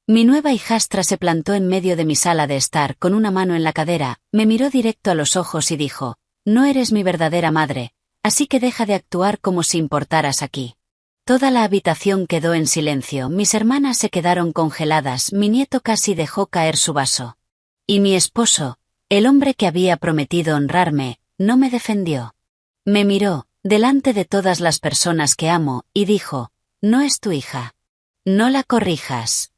Mi nueva hijastra se plantó en medio de mi sala de estar con una mano en la cadera, me miró directo a los ojos y dijo: «No eres mi verdadera madre, así que deja de actuar como si importaras aquí». Toda la habitación quedó en silencio, mis hermanas se quedaron congeladas, mi nieto casi dejó caer su vaso. Y mi esposo, el hombre que había prometido honrarme, no me defendió. Me miró, delante de todas las personas que amo, y dijo: «No es tu hija. No la corrijas».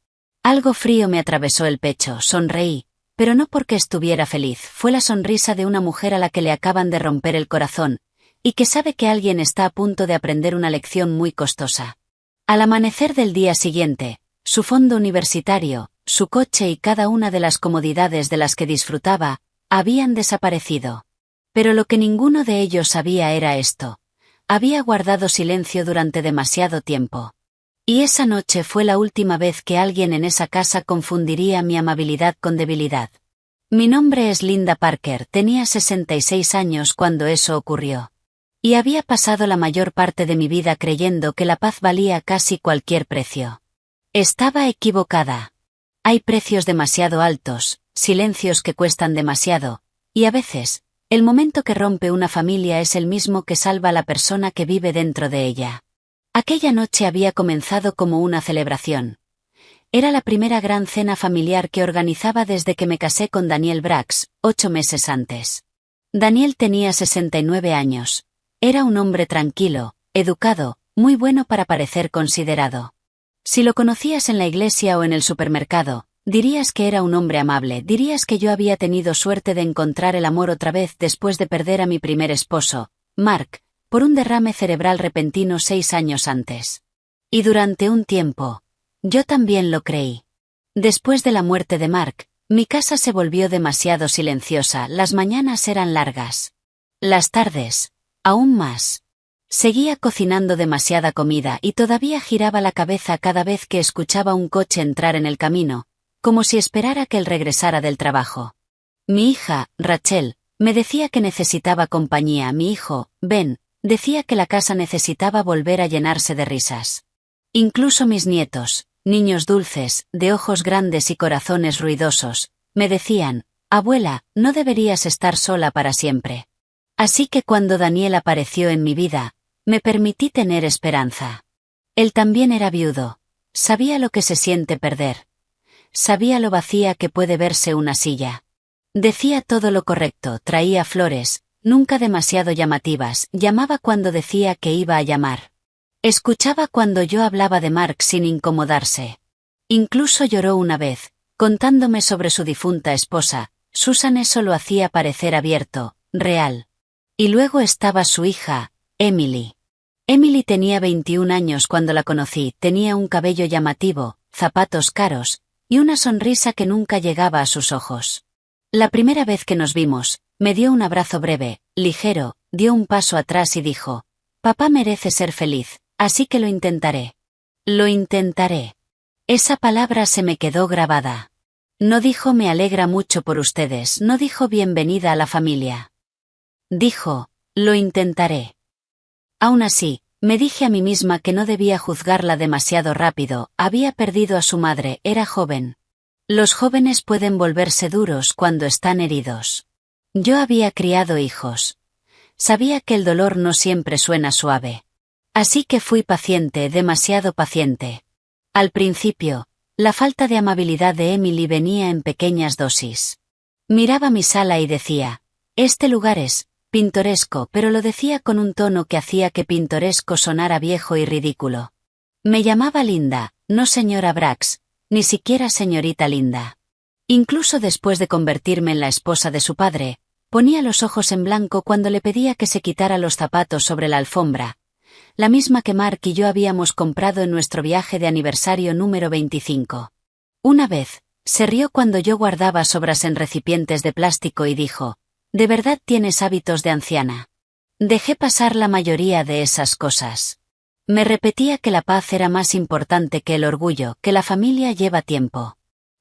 Algo frío me atravesó el pecho, sonreí, pero no porque estuviera feliz, fue la sonrisa de una mujer a la que le acaban de romper el corazón, y que sabe que alguien está a punto de aprender una lección muy costosa. Al amanecer del día siguiente, su fondo universitario, su coche y cada una de las comodidades de las que disfrutaba, habían desaparecido. Pero lo que ninguno de ellos sabía era esto: había guardado silencio durante demasiado tiempo. Y esa noche fue la última vez que alguien en esa casa confundiría mi amabilidad con debilidad. Mi nombre es Linda Parker, tenía 66 años cuando eso ocurrió. Y había pasado la mayor parte de mi vida creyendo que la paz valía casi cualquier precio. Estaba equivocada. Hay precios demasiado altos, silencios que cuestan demasiado, y a veces, el momento que rompe una familia es el mismo que salva a la persona que vive dentro de ella. Aquella noche había comenzado como una celebración. Era la primera gran cena familiar que organizaba desde que me casé con Daniel Brax, 8 meses antes. Daniel tenía 69 años. Era un hombre tranquilo, educado, muy bueno para parecer considerado. Si lo conocías en la iglesia o en el supermercado, dirías que era un hombre amable, dirías que yo había tenido suerte de encontrar el amor otra vez después de perder a mi primer esposo, Mark, por un derrame cerebral repentino 6 años antes. Y durante un tiempo, yo también lo creí. Después de la muerte de Mark, mi casa se volvió demasiado silenciosa, las mañanas eran largas. Las tardes, aún más. Seguía cocinando demasiada comida y todavía giraba la cabeza cada vez que escuchaba un coche entrar en el camino, como si esperara que él regresara del trabajo. Mi hija, Rachel, me decía que necesitaba compañía, mi hijo, Ben, decía que la casa necesitaba volver a llenarse de risas. Incluso mis nietos, niños dulces, de ojos grandes y corazones ruidosos, me decían: «Abuela, no deberías estar sola para siempre». Así que cuando Daniel apareció en mi vida, me permití tener esperanza. Él también era viudo. Sabía lo que se siente perder. Sabía lo vacía que puede verse una silla. Decía todo lo correcto, traía flores, nunca demasiado llamativas, llamaba cuando decía que iba a llamar. Escuchaba cuando yo hablaba de Mark sin incomodarse. Incluso lloró una vez, contándome sobre su difunta esposa. Susan eso lo hacía parecer abierto, real. Y luego estaba su hija, Emily. Emily tenía 21 años cuando la conocí, tenía un cabello llamativo, zapatos caros, y una sonrisa que nunca llegaba a sus ojos. La primera vez que nos vimos, me dio un abrazo breve, ligero, dio un paso atrás y dijo: «Papá merece ser feliz, así que lo intentaré». Lo intentaré. Esa palabra se me quedó grabada. No dijo «me alegra mucho por ustedes», no dijo «bienvenida a la familia». Dijo: «lo intentaré». Aún así, me dije a mí misma que no debía juzgarla demasiado rápido, había perdido a su madre, era joven. Los jóvenes pueden volverse duros cuando están heridos. Yo había criado hijos. Sabía que el dolor no siempre suena suave. Así que fui paciente, demasiado paciente. Al principio, la falta de amabilidad de Emily venía en pequeñas dosis. Miraba mi sala y decía: «Este lugar es pintoresco», pero lo decía con un tono que hacía que pintoresco sonara viejo y ridículo. Me llamaba Linda, no señora Brax, ni siquiera señorita Linda. Incluso después de convertirme en la esposa de su padre, ponía los ojos en blanco cuando le pedía que se quitara los zapatos sobre la alfombra, la misma que Mark y yo habíamos comprado en nuestro viaje de aniversario número 25. Una vez, se rió cuando yo guardaba sobras en recipientes de plástico y dijo: «¿De verdad tienes hábitos de anciana?». Dejé pasar la mayoría de esas cosas. Me repetía que la paz era más importante que el orgullo, que la familia lleva tiempo.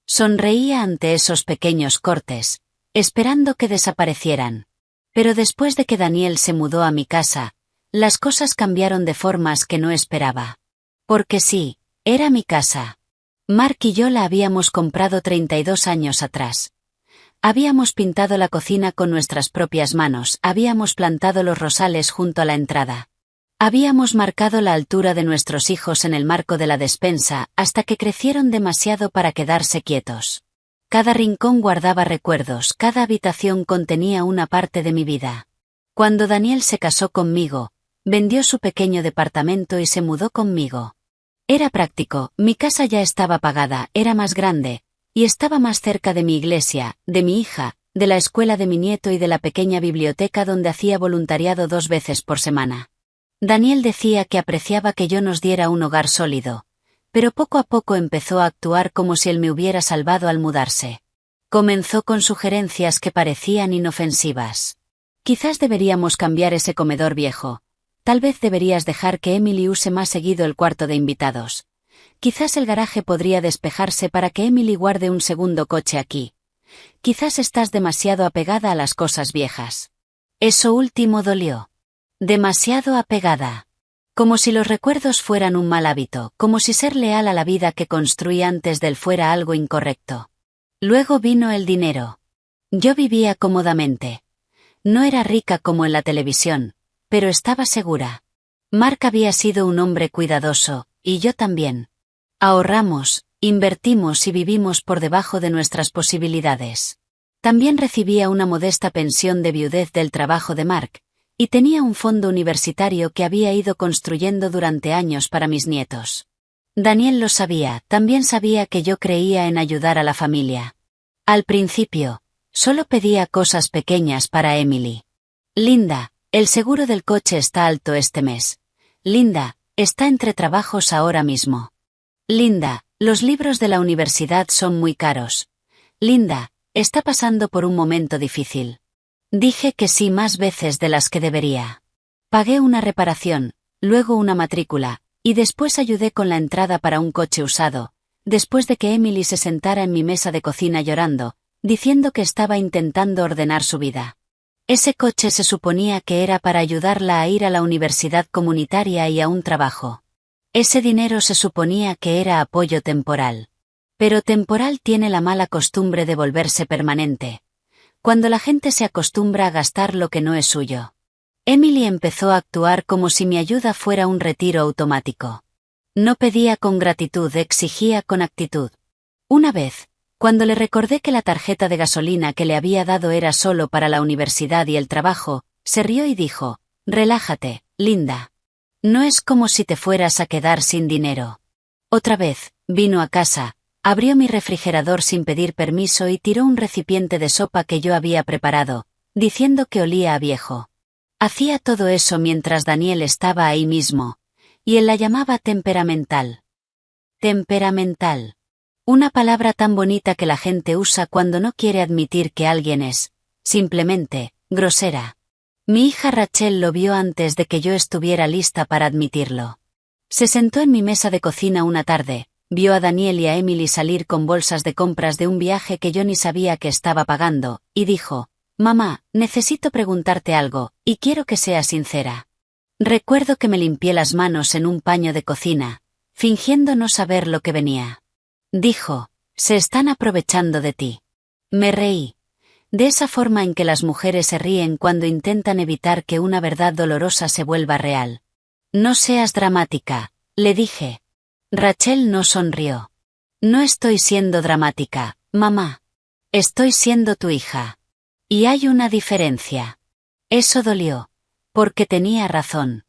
Sonreía ante esos pequeños cortes, esperando que desaparecieran. Pero después de que Daniel se mudó a mi casa, las cosas cambiaron de formas que no esperaba. Porque sí, era mi casa. Mark y yo la habíamos comprado 32 años atrás. Habíamos pintado la cocina con nuestras propias manos, habíamos plantado los rosales junto a la entrada. Habíamos marcado la altura de nuestros hijos en el marco de la despensa, hasta que crecieron demasiado para quedarse quietos. Cada rincón guardaba recuerdos, cada habitación contenía una parte de mi vida. Cuando Daniel se casó conmigo, vendió su pequeño departamento y se mudó conmigo. Era práctico, mi casa ya estaba pagada, era más grande, y estaba más cerca de mi iglesia, de mi hija, de la escuela de mi nieto y de la pequeña biblioteca donde hacía voluntariado 2 veces por semana. Daniel decía que apreciaba que yo nos diera un hogar sólido, pero poco a poco empezó a actuar como si él me hubiera salvado al mudarse. Comenzó con sugerencias que parecían inofensivas. Quizás deberíamos cambiar ese comedor viejo. Tal vez deberías dejar que Emily use más seguido el cuarto de invitados. Quizás el garaje podría despejarse para que Emily guarde un segundo coche aquí. Quizás estás demasiado apegada a las cosas viejas. Eso último dolió. Demasiado apegada. Como si los recuerdos fueran un mal hábito, como si ser leal a la vida que construí antes de él fuera algo incorrecto. Luego vino el dinero. Yo vivía cómodamente. No era rica como en la televisión, pero estaba segura. Mark había sido un hombre cuidadoso, y yo también. Ahorramos, invertimos y vivimos por debajo de nuestras posibilidades. También recibía una modesta pensión de viudez del trabajo de Mark, y tenía un fondo universitario que había ido construyendo durante años para mis nietos. Daniel lo sabía, también sabía que yo creía en ayudar a la familia. Al principio, solo pedía cosas pequeñas para Emily. Linda, el seguro del coche está alto este mes. Linda, está entre trabajos ahora mismo. Linda, los libros de la universidad son muy caros. Linda, está pasando por un momento difícil. Dije que sí más veces de las que debería. Pagué una reparación, luego una matrícula, y después ayudé con la entrada para un coche usado, después de que Emily se sentara en mi mesa de cocina llorando, diciendo que estaba intentando ordenar su vida. Ese coche se suponía que era para ayudarla a ir a la universidad comunitaria y a un trabajo. Ese dinero se suponía que era apoyo temporal. Pero temporal tiene la mala costumbre de volverse permanente. Cuando la gente se acostumbra a gastar lo que no es suyo. Emily empezó a actuar como si mi ayuda fuera un retiro automático. No pedía con gratitud, exigía con actitud. Una vez, cuando le recordé que la tarjeta de gasolina que le había dado era solo para la universidad y el trabajo, se rió y dijo, «Relájate, Linda. No es como si te fueras a quedar sin dinero». Otra vez, vino a casa, abrió mi refrigerador sin pedir permiso y tiró un recipiente de sopa que yo había preparado, diciendo que olía a viejo. Hacía todo eso mientras Daniel estaba ahí mismo, y él la llamaba temperamental. Temperamental. Una palabra tan bonita que la gente usa cuando no quiere admitir que alguien es, simplemente, grosera. Mi hija Rachel lo vio antes de que yo estuviera lista para admitirlo. Se sentó en mi mesa de cocina una tarde, vio a Daniel y a Emily salir con bolsas de compras de un viaje que yo ni sabía que estaba pagando, y dijo, «Mamá, necesito preguntarte algo, y quiero que seas sincera». Recuerdo que me limpié las manos en un paño de cocina, fingiendo no saber lo que venía. Dijo, «Se están aprovechando de ti». Me reí. De esa forma en que las mujeres se ríen cuando intentan evitar que una verdad dolorosa se vuelva real. «No seas dramática», le dije. Rachel no sonrió. «No estoy siendo dramática, mamá. Estoy siendo tu hija. Y hay una diferencia». Eso dolió. Porque tenía razón.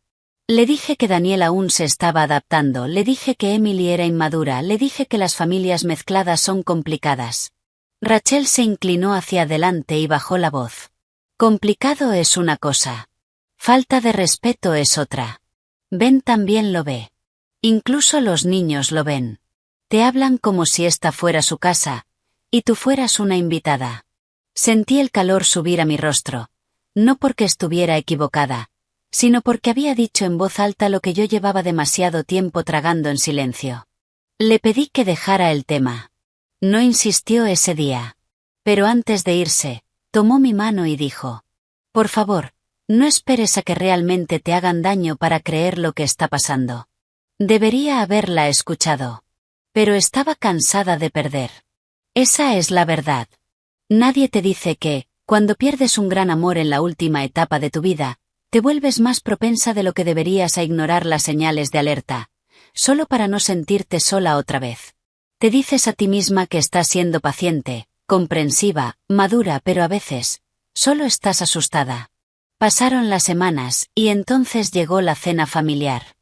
Le dije que Daniel aún se estaba adaptando, le dije que Emily era inmadura, le dije que las familias mezcladas son complicadas. Rachel se inclinó hacia adelante y bajó la voz. Complicado es una cosa. Falta de respeto es otra. Ben también lo ve. Incluso los niños lo ven. Te hablan como si esta fuera su casa, y tú fueras una invitada. Sentí el calor subir a mi rostro. No porque estuviera equivocada, sino porque había dicho en voz alta lo que yo llevaba demasiado tiempo tragando en silencio. Le pedí que dejara el tema. No insistió ese día. Pero antes de irse, tomó mi mano y dijo, «Por favor, no esperes a que realmente te hagan daño para creer lo que está pasando». Debería haberla escuchado. Pero estaba cansada de perder. Esa es la verdad. Nadie te dice que, cuando pierdes un gran amor en la última etapa de tu vida, te vuelves más propensa de lo que deberías a ignorar las señales de alerta, solo para no sentirte sola otra vez. Te dices a ti misma que estás siendo paciente, comprensiva, madura, pero a veces, solo estás asustada. Pasaron las semanas, y entonces llegó la cena familiar.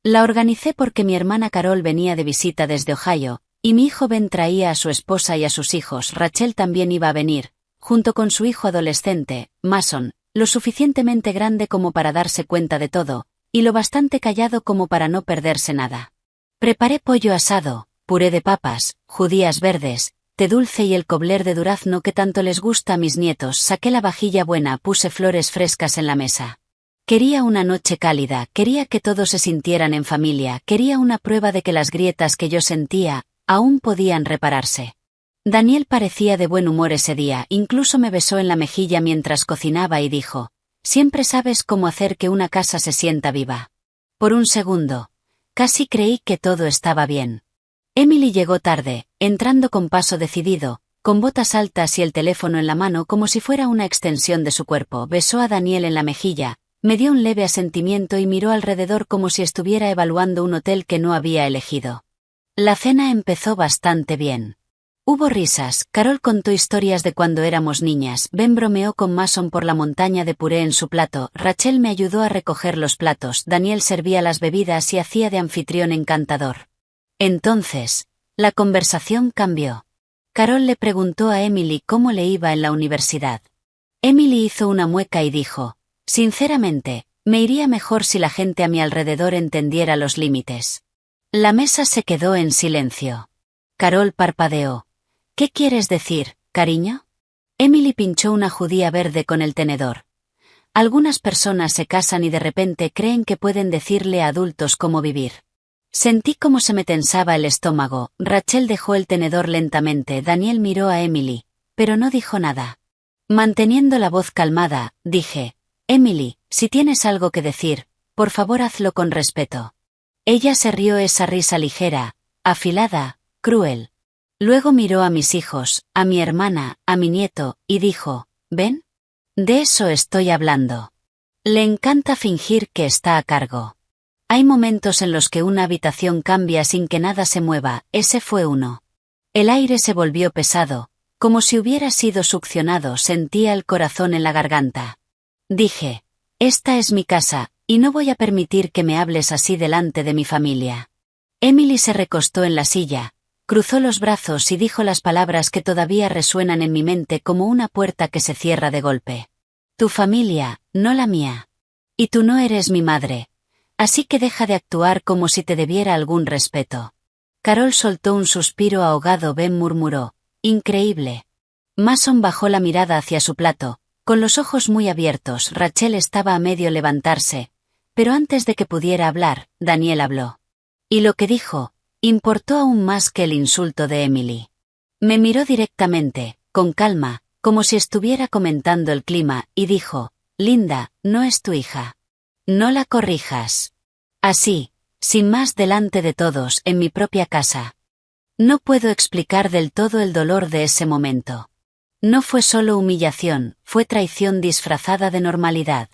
La organicé porque mi hermana Carol venía de visita desde Ohio, y mi hijo Ben traía a su esposa y a sus hijos. Rachel también iba a venir, junto con su hijo adolescente, Mason, lo suficientemente grande como para darse cuenta de todo, y lo bastante callado como para no perderse nada. Preparé pollo asado, puré de papas, judías verdes, té dulce y el cobler de durazno que tanto les gusta a mis nietos. Saqué la vajilla buena, puse flores frescas en la mesa. Quería una noche cálida, quería que todos se sintieran en familia, quería una prueba de que las grietas que yo sentía, aún podían repararse. Daniel parecía de buen humor ese día, incluso me besó en la mejilla mientras cocinaba y dijo, «Siempre sabes cómo hacer que una casa se sienta viva». Por un segundo, casi creí que todo estaba bien. Emily llegó tarde, entrando con paso decidido, con botas altas y el teléfono en la mano como si fuera una extensión de su cuerpo. Besó a Daniel en la mejilla, me dio un leve asentimiento y miró alrededor como si estuviera evaluando un hotel que no había elegido. La cena empezó bastante bien. Hubo risas, Carol contó historias de cuando éramos niñas, Ben bromeó con Mason por la montaña de puré en su plato, Rachel me ayudó a recoger los platos, Daniel servía las bebidas y hacía de anfitrión encantador. Entonces, la conversación cambió. Carol le preguntó a Emily cómo le iba en la universidad. Emily hizo una mueca y dijo, «Sinceramente, me iría mejor si la gente a mi alrededor entendiera los límites». La mesa se quedó en silencio. Carol parpadeó. «¿Qué quieres decir, cariño?» Emily pinchó una judía verde con el tenedor. Algunas personas se casan y de repente creen que pueden decirle a adultos cómo vivir. Sentí cómo se me tensaba el estómago. Rachel dejó el tenedor lentamente. Daniel miró a Emily, pero no dijo nada. Manteniendo la voz calmada, dije, «Emily, si tienes algo que decir, por favor hazlo con respeto». Ella se rió, esa risa ligera, afilada, cruel. Luego miró a mis hijos, a mi hermana, a mi nieto, y dijo, «¿Ven? De eso estoy hablando». Le encanta fingir que está a cargo. Hay momentos en los que una habitación cambia sin que nada se mueva, ese fue uno. El aire se volvió pesado, como si hubiera sido succionado, sentía el corazón en la garganta. Dije, «Esta es mi casa, y no voy a permitir que me hables así delante de mi familia». Emily se recostó en la silla, cruzó los brazos y dijo las palabras que todavía resuenan en mi mente como una puerta que se cierra de golpe. «Tu familia, no la mía. Y tú no eres mi madre. Así que deja de actuar como si te debiera algún respeto». Carol soltó un suspiro ahogado. Ben murmuró, «Increíble». Mason bajó la mirada hacia su plato, con los ojos muy abiertos. Rachel estaba a medio levantarse, pero antes de que pudiera hablar, Daniel habló. Y lo que dijo, importó aún más que el insulto de Emily. Me miró directamente, con calma, como si estuviera comentando el clima, y dijo, «Linda, no es tu hija. No la corrijas». Así, sin más delante de todos, en mi propia casa. No puedo explicar del todo el dolor de ese momento. No fue solo humillación, fue traición disfrazada de normalidad.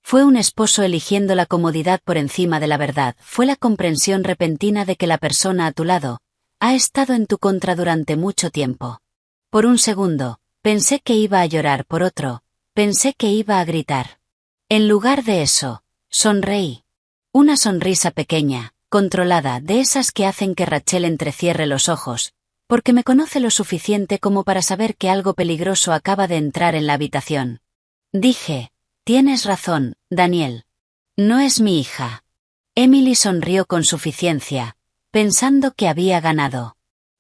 Fue un esposo eligiendo la comodidad por encima de la verdad, fue la comprensión repentina de que la persona a tu lado ha estado en tu contra durante mucho tiempo. Por un segundo, pensé que iba a llorar, por otro, pensé que iba a gritar. En lugar de eso, sonreí. Una sonrisa pequeña, controlada, de esas que hacen que Rachel entrecierre los ojos, porque me conoce lo suficiente como para saber que algo peligroso acaba de entrar en la habitación. Dije, «Tienes razón, Daniel. No es mi hija». Emily sonrió con suficiencia, pensando que había ganado.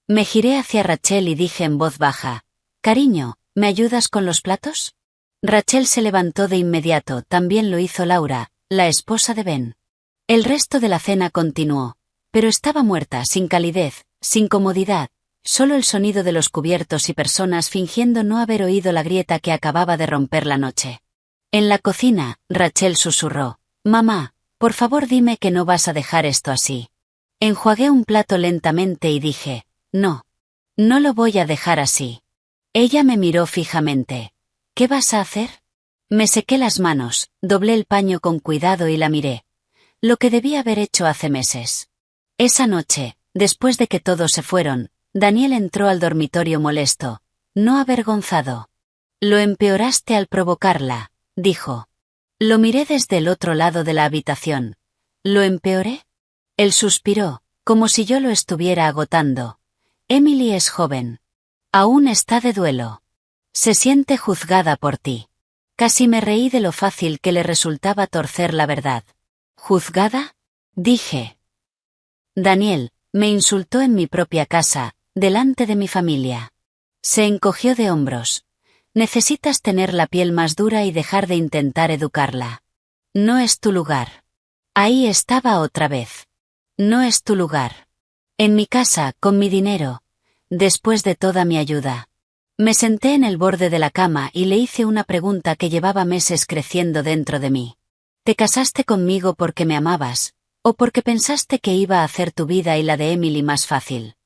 Me giré hacia Rachel y dije en voz baja, «Cariño, ¿me ayudas con los platos?» Rachel se levantó de inmediato, también lo hizo Laura, la esposa de Ben. El resto de la cena continuó, pero estaba muerta, sin calidez, sin comodidad, solo el sonido de los cubiertos y personas fingiendo no haber oído la grieta que acababa de romper la noche. En la cocina, Rachel susurró, «Mamá, por favor dime que no vas a dejar esto así». Enjuagué un plato lentamente y dije, no. No lo voy a dejar así. Ella me miró fijamente. ¿Qué vas a hacer? Me sequé las manos, doblé el paño con cuidado y la miré. Lo que debía haber hecho hace meses. Esa noche, después de que todos se fueron, Daniel entró al dormitorio molesto, no avergonzado. Lo empeoraste al provocarla, dijo. Lo miré desde el otro lado de la habitación. ¿Lo empeoré? Él suspiró, como si yo lo estuviera agotando. Emily es joven. Aún está de duelo. Se siente juzgada por ti. Casi me reí de lo fácil que le resultaba torcer la verdad. ¿Juzgada? Dije. Daniel, me insultó en mi propia casa, delante de mi familia. Se encogió de hombros. Necesitas tener la piel más dura y dejar de intentar educarla. No es tu lugar. Ahí estaba otra vez. No es tu lugar. En mi casa, con mi dinero. Después de toda mi ayuda. Me senté en el borde de la cama y le hice una pregunta que llevaba meses creciendo dentro de mí. ¿Te casaste conmigo porque me amabas, o porque pensaste que iba a hacer tu vida y la de Emily más fácil?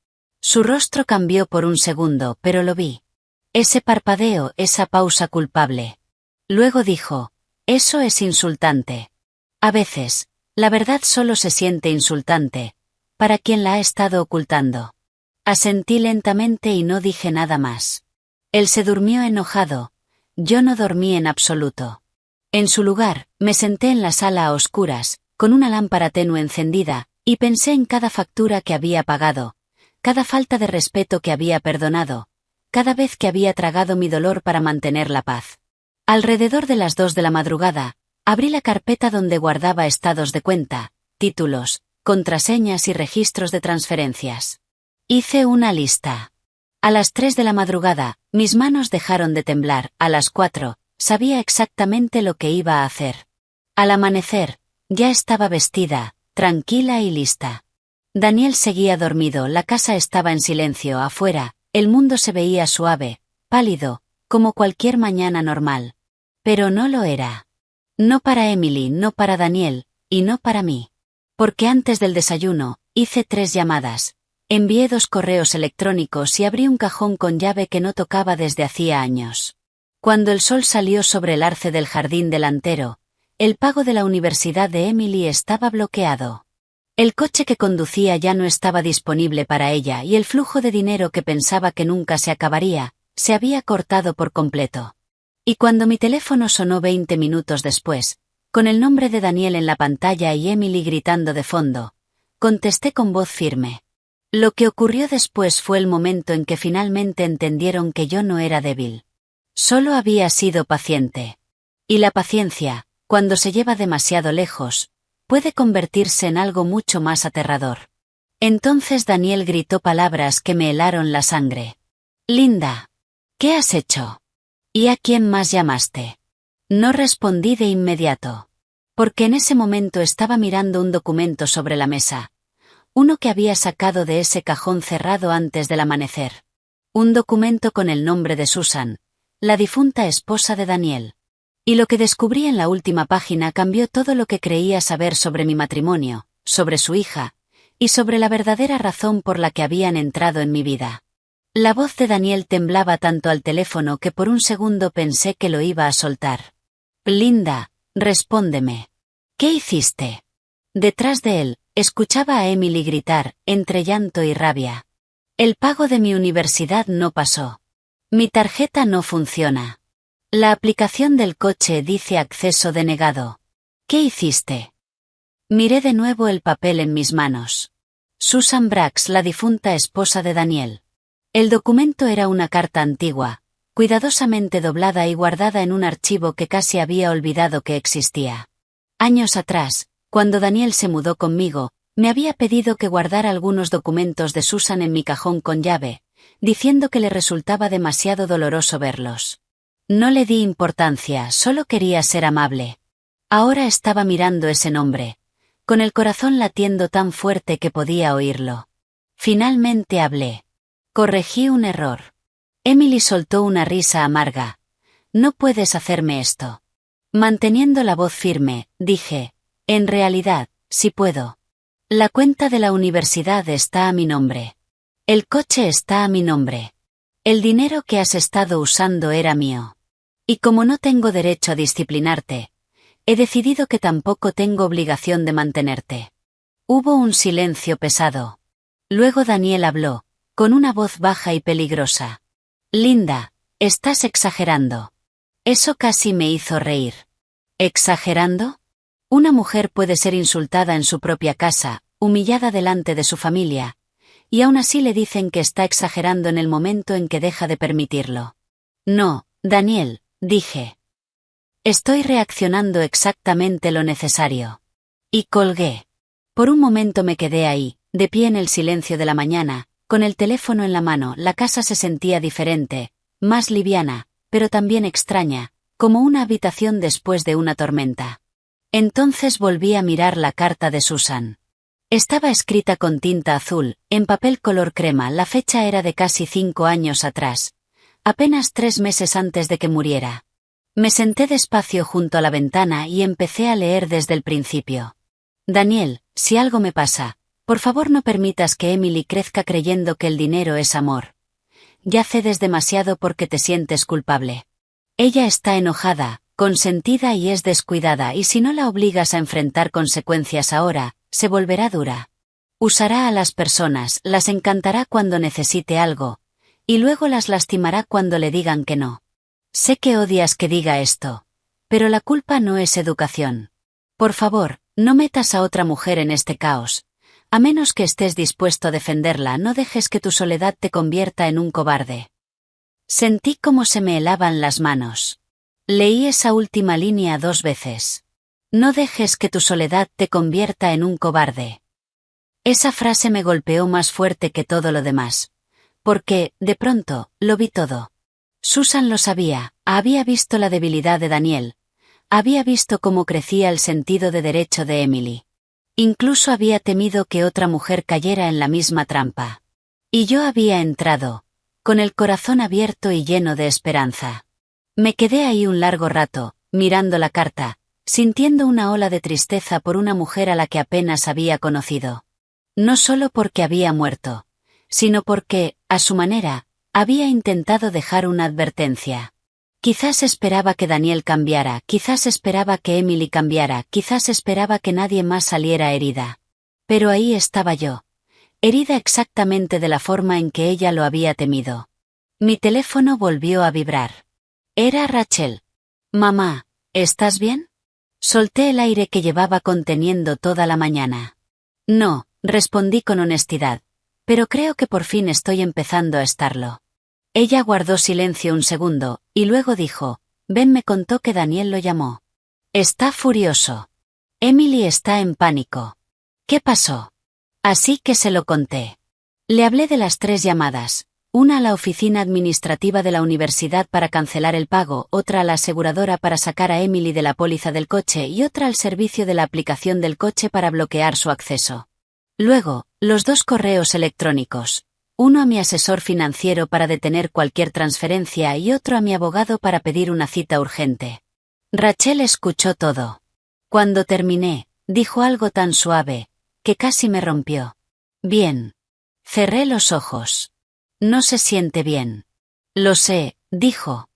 Su rostro cambió por un segundo, pero lo vi. Ese parpadeo, esa pausa culpable. Luego dijo, eso es insultante. A veces, la verdad solo se siente insultante, para quien la ha estado ocultando. Asentí lentamente y no dije nada más. Él se durmió enojado. Yo no dormí en absoluto. En su lugar, me senté en la sala a oscuras, con una lámpara tenue encendida, y pensé en cada factura que había pagado, cada falta de respeto que había perdonado, cada vez que había tragado mi dolor para mantener la paz. Alrededor de las 2 de la madrugada, abrí la carpeta donde guardaba estados de cuenta, títulos, contraseñas y registros de transferencias. Hice una lista. A las 3 de la madrugada, mis manos dejaron de temblar. A las 4, sabía exactamente lo que iba a hacer. Al amanecer, ya estaba vestida, tranquila y lista. Daniel seguía dormido, la casa estaba en silencio. Afuera, el mundo se veía suave, pálido, como cualquier mañana normal. Pero no lo era. No para Emily, no para Daniel, y no para mí. Porque antes del desayuno, hice 3 llamadas. Envié 2 correos electrónicos y abrí un cajón con llave que no tocaba desde hacía años. Cuando el sol salió sobre el arce del jardín delantero, el pago de la universidad de Emily estaba bloqueado. El coche que conducía ya no estaba disponible para ella y el flujo de dinero que pensaba que nunca se acabaría, se había cortado por completo. Y cuando mi teléfono sonó 20 minutos después, con el nombre de Daniel en la pantalla y Emily gritando de fondo, contesté con voz firme. Lo que ocurrió después fue el momento en que finalmente entendieron que yo no era débil. Solo había sido paciente. Y la paciencia, cuando se lleva demasiado lejos, puede convertirse en algo mucho más aterrador. Entonces Daniel gritó palabras que me helaron la sangre. Linda. ¿Qué has hecho? ¿Y a quién más llamaste? No respondí de inmediato. Porque en ese momento estaba mirando un documento sobre la mesa. Uno que había sacado de ese cajón cerrado antes del amanecer. Un documento con el nombre de Susan, la difunta esposa de Daniel. Y lo que descubrí en la última página cambió todo lo que creía saber sobre mi matrimonio, sobre su hija, y sobre la verdadera razón por la que habían entrado en mi vida. La voz de Daniel temblaba tanto al teléfono que por un segundo pensé que lo iba a soltar. Linda, respóndeme. ¿Qué hiciste? Detrás de él, escuchaba a Emily gritar, entre llanto y rabia. El pago de mi universidad no pasó. Mi tarjeta no funciona. La aplicación del coche dice acceso denegado. ¿Qué hiciste? Miré de nuevo el papel en mis manos. Susan Brax, la difunta esposa de Daniel. El documento era una carta antigua, cuidadosamente doblada y guardada en un archivo que casi había olvidado que existía. Años atrás, cuando Daniel se mudó conmigo, me había pedido que guardara algunos documentos de Susan en mi cajón con llave, diciendo que le resultaba demasiado doloroso verlos. No le di importancia, solo quería ser amable. Ahora estaba mirando ese nombre, con el corazón latiendo tan fuerte que podía oírlo. Finalmente hablé. Corregí un error. Emily soltó una risa amarga. No puedes hacerme esto. Manteniendo la voz firme, dije, en realidad, sí puedo. La cuenta de la universidad está a mi nombre. El coche está a mi nombre. El dinero que has estado usando era mío. Y como no tengo derecho a disciplinarte, he decidido que tampoco tengo obligación de mantenerte. Hubo un silencio pesado. Luego Daniel habló, con una voz baja y peligrosa. Linda, estás exagerando. Eso casi me hizo reír. ¿Exagerando? Una mujer puede ser insultada en su propia casa, humillada delante de su familia, y aún así le dicen que está exagerando en el momento en que deja de permitirlo. No, Daniel, dije. Estoy reaccionando exactamente lo necesario. Y colgué. Por un momento me quedé ahí, de pie en el silencio de la mañana, con el teléfono en la mano. La casa se sentía diferente, más liviana, pero también extraña, como una habitación después de una tormenta. Entonces volví a mirar la carta de Susan. Estaba escrita con tinta azul, en papel color crema. La fecha era de casi 5 años atrás, apenas 3 meses antes de que muriera. Me senté despacio junto a la ventana y empecé a leer desde el principio. Daniel, si algo me pasa, por favor no permitas que Emily crezca creyendo que el dinero es amor. Ya cedes demasiado porque te sientes culpable. Ella está enojada, consentida y es descuidada, y si no la obligas a enfrentar consecuencias ahora, se volverá dura. Usará a las personas, las encantará cuando necesite algo, y luego las lastimará cuando le digan que no. Sé que odias que diga esto, pero la culpa no es educación. Por favor, no metas a otra mujer en este caos. A menos que estés dispuesto a defenderla, no dejes que tu soledad te convierta en un cobarde. Sentí como se me helaban las manos. Leí esa última línea 2 veces. No dejes que tu soledad te convierta en un cobarde. Esa frase me golpeó más fuerte que todo lo demás. Porque, de pronto, lo vi todo. Susan lo sabía, había visto la debilidad de Daniel. Había visto cómo crecía el sentido de derecho de Emily. Incluso había temido que otra mujer cayera en la misma trampa. Y yo había entrado, con el corazón abierto y lleno de esperanza. Me quedé ahí un largo rato, mirando la carta, sintiendo una ola de tristeza por una mujer a la que apenas había conocido. No solo porque había muerto, sino porque, a su manera, había intentado dejar una advertencia. Quizás esperaba que Daniel cambiara, quizás esperaba que Emily cambiara, quizás esperaba que nadie más saliera herida. Pero ahí estaba yo, herida exactamente de la forma en que ella lo había temido. Mi teléfono volvió a vibrar. Era Rachel. Mamá, ¿estás bien? Solté el aire que llevaba conteniendo toda la mañana. No, respondí con honestidad, pero creo que por fin estoy empezando a estarlo. Ella guardó silencio un segundo, y luego dijo, Ben me contó que Daniel lo llamó. Está furioso. Emily está en pánico. ¿Qué pasó? Así que se lo conté. Le hablé de las 3 llamadas, una a la oficina administrativa de la universidad para cancelar el pago, otra a la aseguradora para sacar a Emily de la póliza del coche y otra al servicio de la aplicación del coche para bloquear su acceso. Luego, los 2 correos electrónicos. Uno a mi asesor financiero para detener cualquier transferencia y otro a mi abogado para pedir una cita urgente. Rachel escuchó todo. Cuando terminé, dijo algo tan suave, que casi me rompió. Bien. Cerré los ojos. No se siente bien. Lo sé, dijo.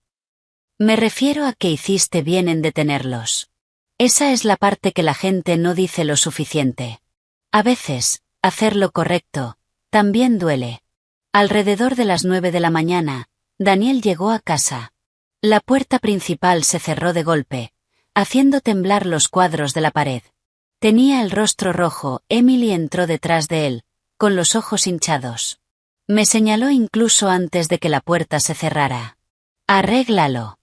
Me refiero a que hiciste bien en detenerlos. Esa es la parte que la gente no dice lo suficiente. A veces, hacer lo correcto, también duele. Alrededor de las 9 de la mañana, Daniel llegó a casa. La puerta principal se cerró de golpe, haciendo temblar los cuadros de la pared. Tenía el rostro rojo. Emily entró detrás de él, con los ojos hinchados. Me señaló incluso antes de que la puerta se cerrara. Arréglalo.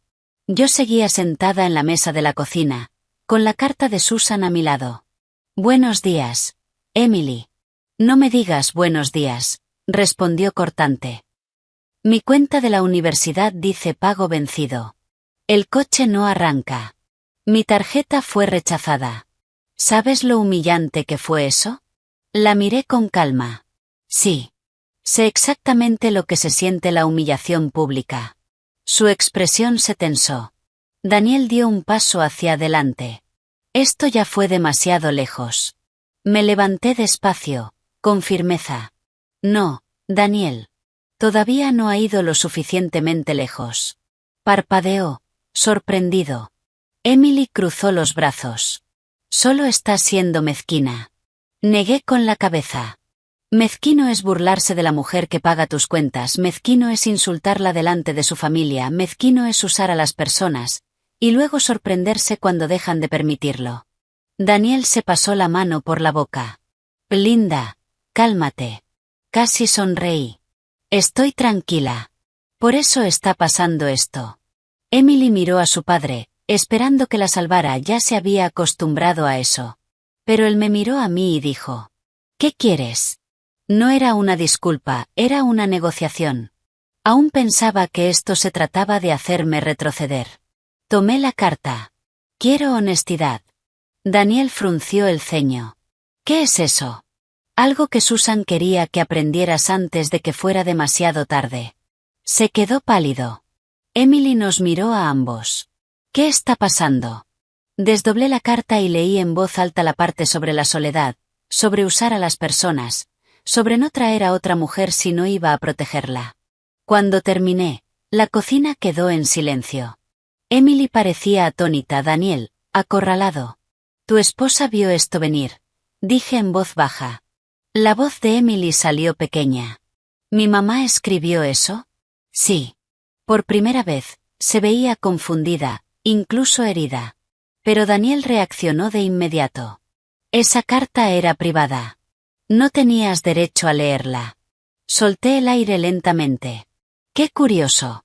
Yo seguía sentada en la mesa de la cocina, con la carta de Susan a mi lado. Buenos días, Emily. No me digas buenos días, respondió cortante. Mi cuenta de la universidad dice pago vencido. El coche no arranca. Mi tarjeta fue rechazada. ¿Sabes lo humillante que fue eso? La miré con calma. Sí. Sé exactamente lo que se siente la humillación pública. Su expresión se tensó. Daniel dio un paso hacia adelante. Esto ya fue demasiado lejos. Me levanté despacio, con firmeza. No, Daniel. Todavía no ha ido lo suficientemente lejos. Parpadeó, sorprendido. Emily cruzó los brazos. Solo estás siendo mezquina. Negué con la cabeza. Mezquino es burlarse de la mujer que paga tus cuentas, mezquino es insultarla delante de su familia, mezquino es usar a las personas, y luego sorprenderse cuando dejan de permitirlo. Daniel se pasó la mano por la boca. Linda, cálmate. Casi sonreí. Estoy tranquila. Por eso está pasando esto. Emily miró a su padre, esperando que la salvara, ya se había acostumbrado a eso. Pero él me miró a mí y dijo: ¿Qué quieres? No era una disculpa, era una negociación. Aún pensaba que esto se trataba de hacerme retroceder. Tomé la carta. Quiero honestidad. Daniel frunció el ceño. ¿Qué es eso? Algo que Susan quería que aprendieras antes de que fuera demasiado tarde. Se quedó pálido. Emily nos miró a ambos. ¿Qué está pasando? Desdoblé la carta y leí en voz alta la parte sobre la soledad, sobre usar a las personas, sobre no traer a otra mujer si no iba a protegerla. Cuando terminé, la cocina quedó en silencio. Emily parecía atónita. Daniel, acorralado. Tu esposa vio esto venir, dije en voz baja. La voz de Emily salió pequeña. ¿Mi mamá escribió eso? Sí. Por primera vez, se veía confundida, incluso herida. Pero Daniel reaccionó de inmediato. Esa carta era privada. No tenías derecho a leerla. Solté el aire lentamente. Qué curioso.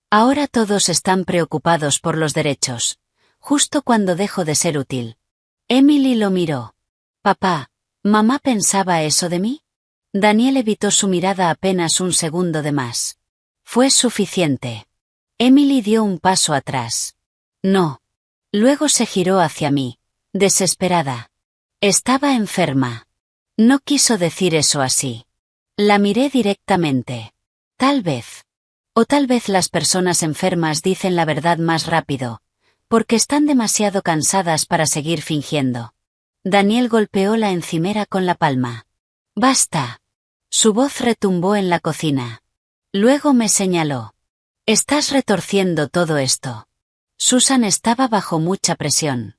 Ahora todos están preocupados por los derechos, justo cuando dejo de ser útil. Emily lo miró. Papá, ¿mamá pensaba eso de mí? Daniel evitó su mirada apenas un segundo de más. Fue suficiente. Emily dio un paso atrás. No. Luego se giró hacia mí, desesperada. Estaba enferma. No quiso decir eso así. La miré directamente. Tal vez. O tal vez las personas enfermas dicen la verdad más rápido, porque están demasiado cansadas para seguir fingiendo. Daniel golpeó la encimera con la palma. Basta. Su voz retumbó en la cocina. Luego me señaló. Estás retorciendo todo esto. Susan estaba bajo mucha presión.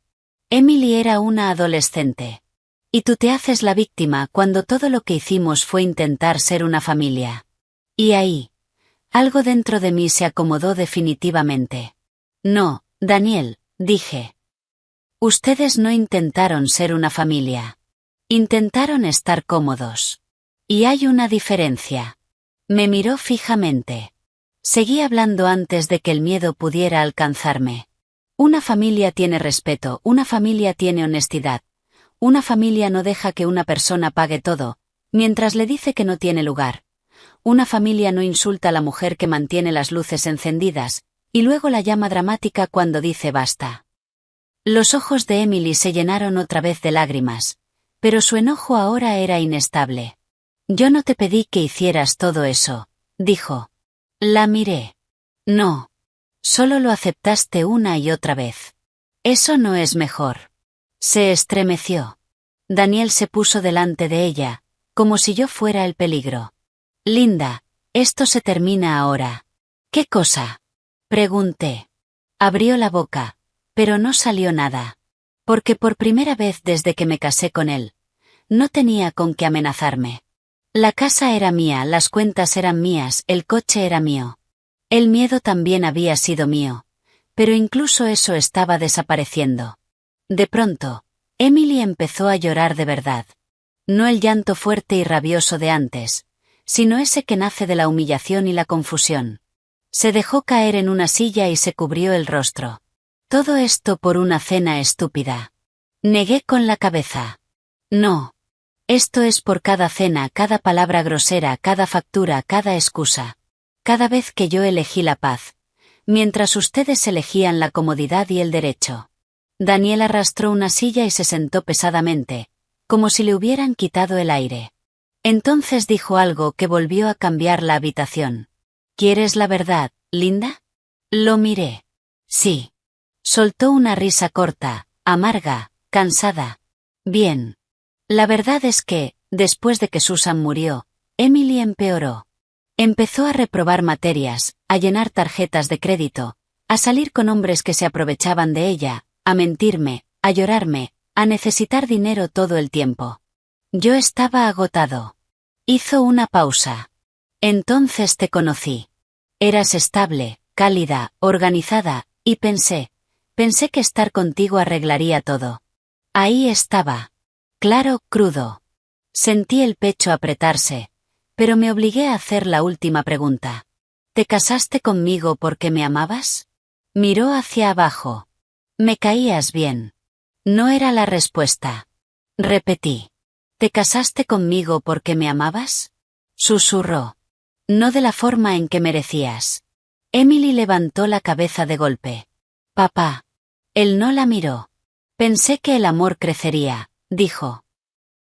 Emily era una adolescente. Y tú te haces la víctima cuando todo lo que hicimos fue intentar ser una familia. Y ahí, algo dentro de mí se acomodó definitivamente. No, Daniel, dije. Ustedes no intentaron ser una familia. Intentaron estar cómodos. Y hay una diferencia. Me miró fijamente. Seguí hablando antes de que el miedo pudiera alcanzarme. Una familia tiene respeto, una familia tiene honestidad. Una familia no deja que una persona pague todo, mientras le dice que no tiene lugar. Una familia no insulta a la mujer que mantiene las luces encendidas, y luego la llama dramática cuando dice basta. Los ojos de Emily se llenaron otra vez de lágrimas, pero su enojo ahora era inestable. Yo no te pedí que hicieras todo eso, dijo. La miré. No. Solo lo aceptaste una y otra vez. Eso no es mejor. Se estremeció. Daniel se puso delante de ella, como si yo fuera el peligro. Linda, esto se termina ahora. ¿Qué cosa? Pregunté. Abrió la boca, pero no salió nada. Porque por primera vez desde que me casé con él, no tenía con qué amenazarme. La casa era mía, las cuentas eran mías, el coche era mío. El miedo también había sido mío, pero incluso eso estaba desapareciendo. De pronto, Emily empezó a llorar de verdad. No el llanto fuerte y rabioso de antes, sino ese que nace de la humillación y la confusión. Se dejó caer en una silla y se cubrió el rostro. Todo esto por una cena estúpida. Negué con la cabeza. No. Esto es por cada cena, cada palabra grosera, cada factura, cada excusa. Cada vez que yo elegí la paz, mientras ustedes elegían la comodidad y el derecho. Daniel arrastró una silla y se sentó pesadamente, como si le hubieran quitado el aire. Entonces dijo algo que volvió a cambiar la habitación. ¿Quieres la verdad, Linda? Lo miré. Sí. Soltó una risa corta, amarga, cansada. Bien. La verdad es que, después de que Susan murió, Emily empeoró. Empezó a reprobar materias, a llenar tarjetas de crédito, a salir con hombres que se aprovechaban de ella, a mentirme, a llorarme, a necesitar dinero todo el tiempo. Yo estaba agotado. Hizo una pausa. Entonces te conocí. Eras estable, cálida, organizada, y pensé que estar contigo arreglaría todo. Ahí estaba. Claro, crudo. Sentí el pecho apretarse, pero me obligué a hacer la última pregunta. ¿Te casaste conmigo porque me amabas? Miró hacia abajo. Me caías bien. No era la respuesta. Repetí. ¿Te casaste conmigo porque me amabas? Susurró. No de la forma en que merecías. Emily levantó la cabeza de golpe. Papá. Él no la miró. Pensé que el amor crecería, dijo.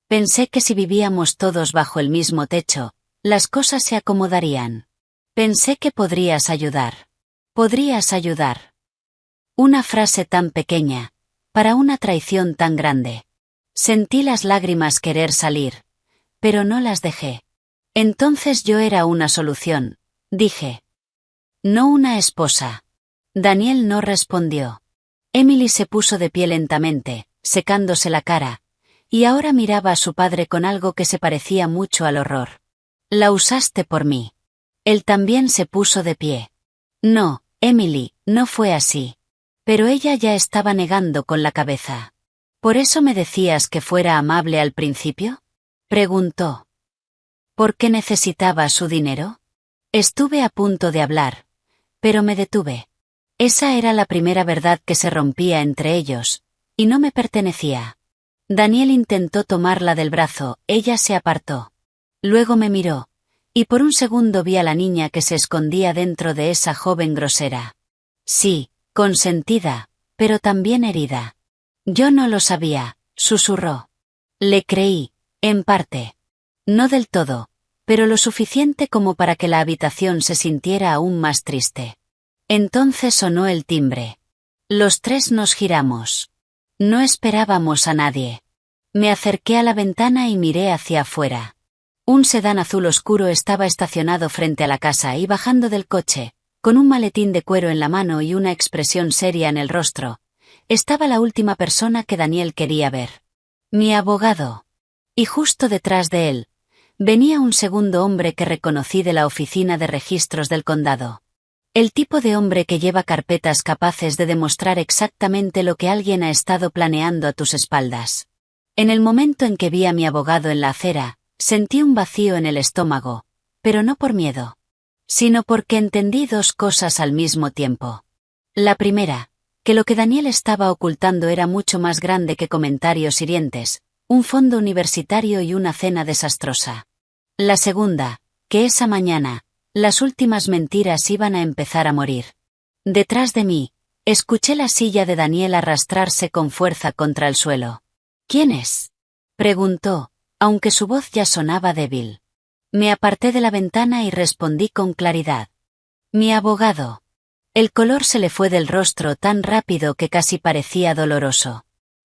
Pensé que si vivíamos todos bajo el mismo techo, las cosas se acomodarían. Pensé que podrías ayudar. Podrías ayudar. Una frase tan pequeña, para una traición tan grande. Sentí las lágrimas querer salir, pero no las dejé. Entonces yo era una solución, dije. No una esposa. Daniel no respondió. Emily se puso de pie lentamente, secándose la cara, y ahora miraba a su padre con algo que se parecía mucho al horror. La usaste por mí. Él también se puso de pie. No, Emily, no fue así. Pero ella ya estaba negando con la cabeza. ¿Por eso me decías que fuera amable al principio? Preguntó. ¿Por qué necesitaba su dinero? Estuve a punto de hablar, pero me detuve. Esa era la primera verdad que se rompía entre ellos, y no me pertenecía. Daniel intentó tomarla del brazo, ella se apartó. Luego me miró, y por un segundo vi a la niña que se escondía dentro de esa joven grosera. Sí, consentida, pero también herida. Yo no lo sabía, susurró. Le creí, en parte. No del todo, pero lo suficiente como para que la habitación se sintiera aún más triste. Entonces sonó el timbre. Los tres nos giramos. No esperábamos a nadie. Me acerqué a la ventana y miré hacia afuera. Un sedán azul oscuro estaba estacionado frente a la casa y bajando del coche, con un maletín de cuero en la mano y una expresión seria en el rostro, estaba la última persona que Daniel quería ver. Mi abogado. Y justo detrás de él, venía un segundo hombre que reconocí de la oficina de registros del condado. El tipo de hombre que lleva carpetas capaces de demostrar exactamente lo que alguien ha estado planeando a tus espaldas. En el momento en que vi a mi abogado en la acera, sentí un vacío en el estómago, pero no por miedo, sino porque entendí dos cosas al mismo tiempo. La primera, que lo que Daniel estaba ocultando era mucho más grande que comentarios hirientes, un fondo universitario y una cena desastrosa. La segunda, que esa mañana, las últimas mentiras iban a empezar a morir. Detrás de mí, escuché la silla de Daniel arrastrarse con fuerza contra el suelo. ¿Quién es? Preguntó, aunque su voz ya sonaba débil. Me aparté de la ventana y respondí con claridad. Mi abogado. El color se le fue del rostro tan rápido que casi parecía doloroso.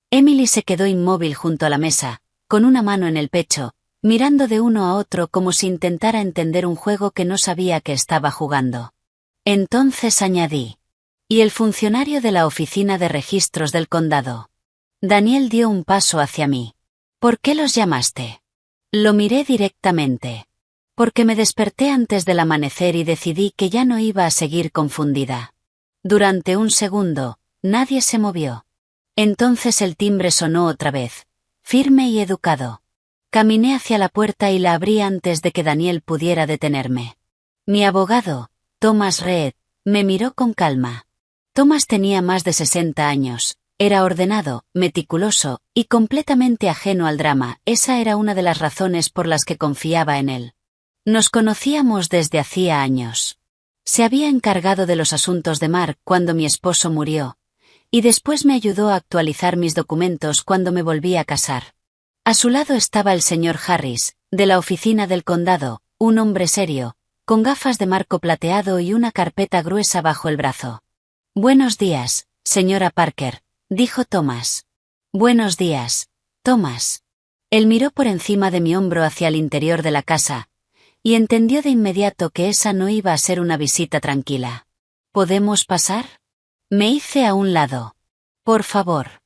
Emily se quedó inmóvil junto a la mesa, con una mano en el pecho, mirando de uno a otro como si intentara entender un juego que no sabía que estaba jugando. Entonces añadí. ¿Y el funcionario de la oficina de registros del condado? Daniel dio un paso hacia mí. ¿Por qué los llamaste? Lo miré directamente. Porque me desperté antes del amanecer y decidí que ya no iba a seguir confundida. Durante un segundo, nadie se movió. Entonces el timbre sonó otra vez, firme y educado. Caminé hacia la puerta y la abrí antes de que Daniel pudiera detenerme. Mi abogado, Thomas Reed, me miró con calma. Thomas tenía más de 60 años, era ordenado, meticuloso, y completamente ajeno al drama. Esa era una de las razones por las que confiaba en él. Nos conocíamos desde hacía años. Se había encargado de los asuntos de Mark cuando mi esposo murió, y después me ayudó a actualizar mis documentos cuando me volví a casar. A su lado estaba el señor Harris, de la oficina del condado, un hombre serio, con gafas de marco plateado y una carpeta gruesa bajo el brazo. Buenos días, señora Parker, dijo Thomas. Buenos días, Thomas. Él miró por encima de mi hombro hacia el interior de la casa, y entendió de inmediato que esa no iba a ser una visita tranquila. ¿Podemos pasar? Me hice a un lado. Por favor.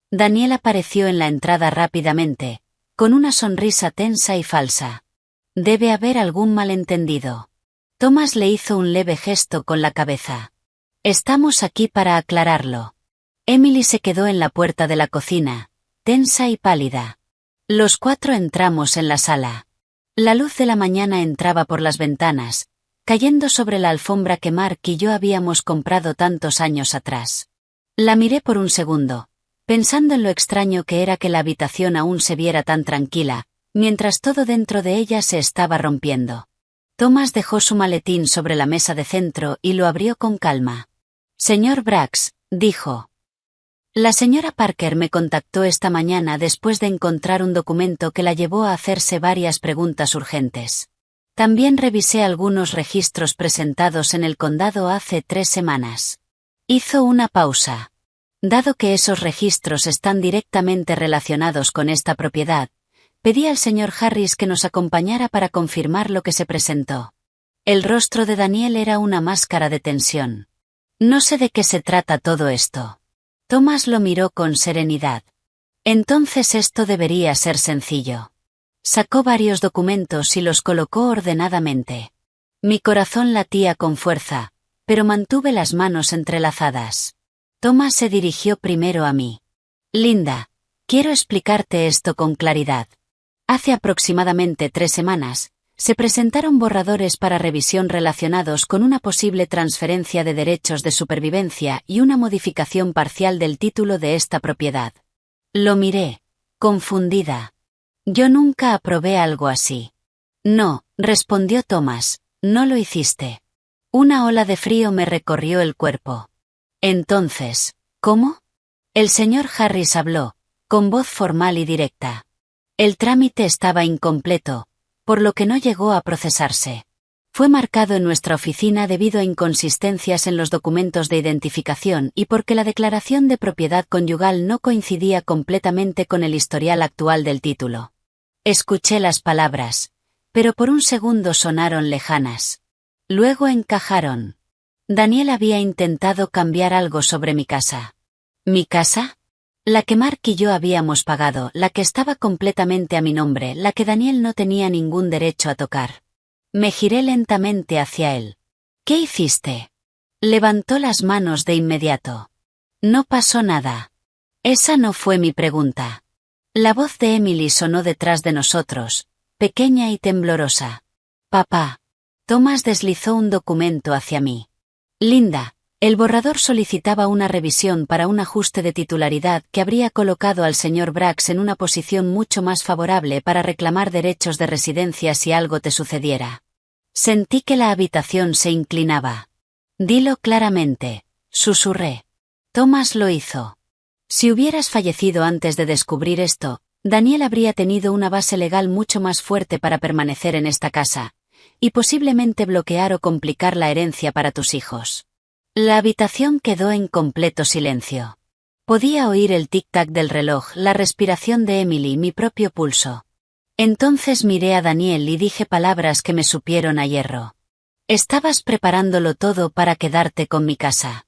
Daniel apareció en la entrada rápidamente, con una sonrisa tensa y falsa. Debe haber algún malentendido. Thomas le hizo un leve gesto con la cabeza. Estamos aquí para aclararlo. Emily se quedó en la puerta de la cocina, tensa y pálida. Los cuatro entramos en la sala. La luz de la mañana entraba por las ventanas, cayendo sobre la alfombra que Mark y yo habíamos comprado tantos años atrás. La miré por un segundo, pensando en lo extraño que era que la habitación aún se viera tan tranquila, mientras todo dentro de ella se estaba rompiendo. Thomas dejó su maletín sobre la mesa de centro y lo abrió con calma. Señor Brax, dijo. La señora Parker me contactó esta mañana después de encontrar un documento que la llevó a hacerse varias preguntas urgentes. También revisé algunos registros presentados en el condado hace 3 semanas. Hizo una pausa. Dado que esos registros están directamente relacionados con esta propiedad, pedí al señor Harris que nos acompañara para confirmar lo que se presentó. El rostro de Daniel era una máscara de tensión. No sé de qué se trata todo esto. Thomas lo miró con serenidad. Entonces esto debería ser sencillo. Sacó varios documentos y los colocó ordenadamente. Mi corazón latía con fuerza, pero mantuve las manos entrelazadas. Thomas se dirigió primero a mí. Linda, quiero explicarte esto con claridad. Hace aproximadamente 3 semanas, se presentaron borradores para revisión relacionados con una posible transferencia de derechos de supervivencia y una modificación parcial del título de esta propiedad. Lo miré, confundida. Yo nunca aprobé algo así. No, respondió Thomas, no lo hiciste. Una ola de frío me recorrió el cuerpo. Entonces, ¿cómo? El señor Harris habló, con voz formal y directa. El trámite estaba incompleto, por lo que no llegó a procesarse. Fue marcado en nuestra oficina debido a inconsistencias en los documentos de identificación y porque la declaración de propiedad conyugal no coincidía completamente con el historial actual del título. Escuché las palabras, pero por un segundo sonaron lejanas. Luego encajaron. Daniel había intentado cambiar algo sobre mi casa. ¿Mi casa? La que Mark y yo habíamos pagado, la que estaba completamente a mi nombre, la que Daniel no tenía ningún derecho a tocar. Me giré lentamente hacia él. ¿Qué hiciste? Levantó las manos de inmediato. No pasó nada. Esa no fue mi pregunta. La voz de Emily sonó detrás de nosotros, pequeña y temblorosa. Papá. Thomas deslizó un documento hacia mí. Linda. El borrador solicitaba una revisión para un ajuste de titularidad que habría colocado al señor Brax en una posición mucho más favorable para reclamar derechos de residencia si algo te sucediera. Sentí que la habitación se inclinaba. Dilo claramente, susurré. Thomas lo hizo. Si hubieras fallecido antes de descubrir esto, Daniel habría tenido una base legal mucho más fuerte para permanecer en esta casa, y posiblemente bloquear o complicar la herencia para tus hijos. La habitación quedó en completo silencio. Podía oír el tic-tac del reloj, la respiración de Emily, mi propio pulso. Entonces miré a Daniel y dije palabras que me supieron a hierro. Estabas preparándolo todo para quedarte con mi casa.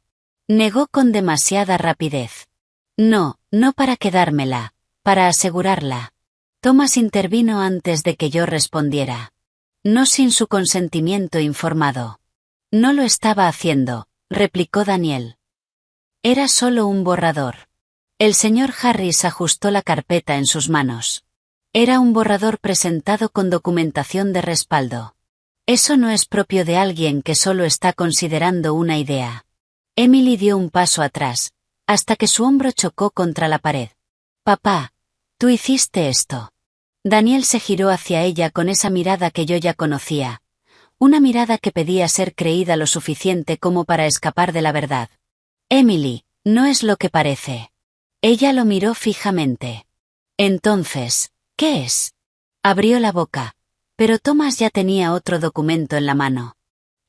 Negó con demasiada rapidez. No, no para quedármela, para asegurarla. Thomas intervino antes de que yo respondiera. No sin su consentimiento informado. No lo estaba haciendo, replicó Daniel. Era solo un borrador. El señor Harris ajustó la carpeta en sus manos. Era un borrador presentado con documentación de respaldo. Eso no es propio de alguien que solo está considerando una idea. Emily dio un paso atrás, hasta que su hombro chocó contra la pared. Papá, tú hiciste esto. Daniel se giró hacia ella con esa mirada que yo ya conocía. Una mirada que pedía ser creída lo suficiente como para escapar de la verdad. Emily, no es lo que parece. Ella lo miró fijamente. Entonces, ¿qué es? Abrió la boca, pero Thomas ya tenía otro documento en la mano.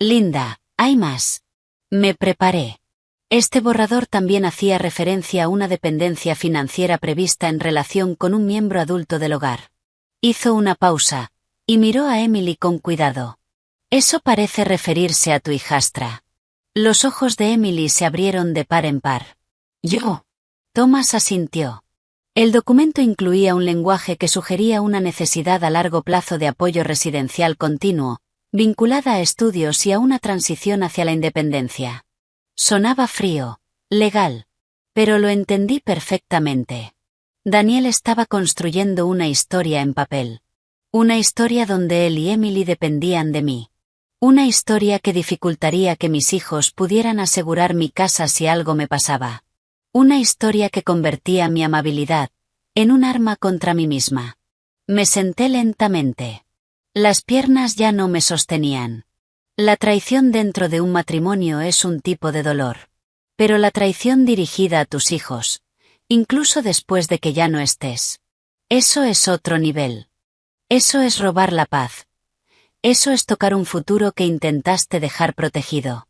Linda, hay más. Me preparé. Este borrador también hacía referencia a una dependencia financiera prevista en relación con un miembro adulto del hogar. Hizo una pausa, y miró a Emily con cuidado. Eso parece referirse a tu hijastra. Los ojos de Emily se abrieron de par en par. Yo. Thomas asintió. El documento incluía un lenguaje que sugería una necesidad a largo plazo de apoyo residencial continuo, vinculada a estudios y a una transición hacia la independencia. Sonaba frío, legal. Pero lo entendí perfectamente. Daniel estaba construyendo una historia en papel. Una historia donde él y Emily dependían de mí. Una historia que dificultaría que mis hijos pudieran asegurar mi casa si algo me pasaba. Una historia que convertía mi amabilidad en un arma contra mí misma. Me senté lentamente. Las piernas ya no me sostenían. La traición dentro de un matrimonio es un tipo de dolor. Pero la traición dirigida a tus hijos, incluso después de que ya no estés, eso es otro nivel. Eso es robar la paz. Eso es tocar un futuro que intentaste dejar protegido.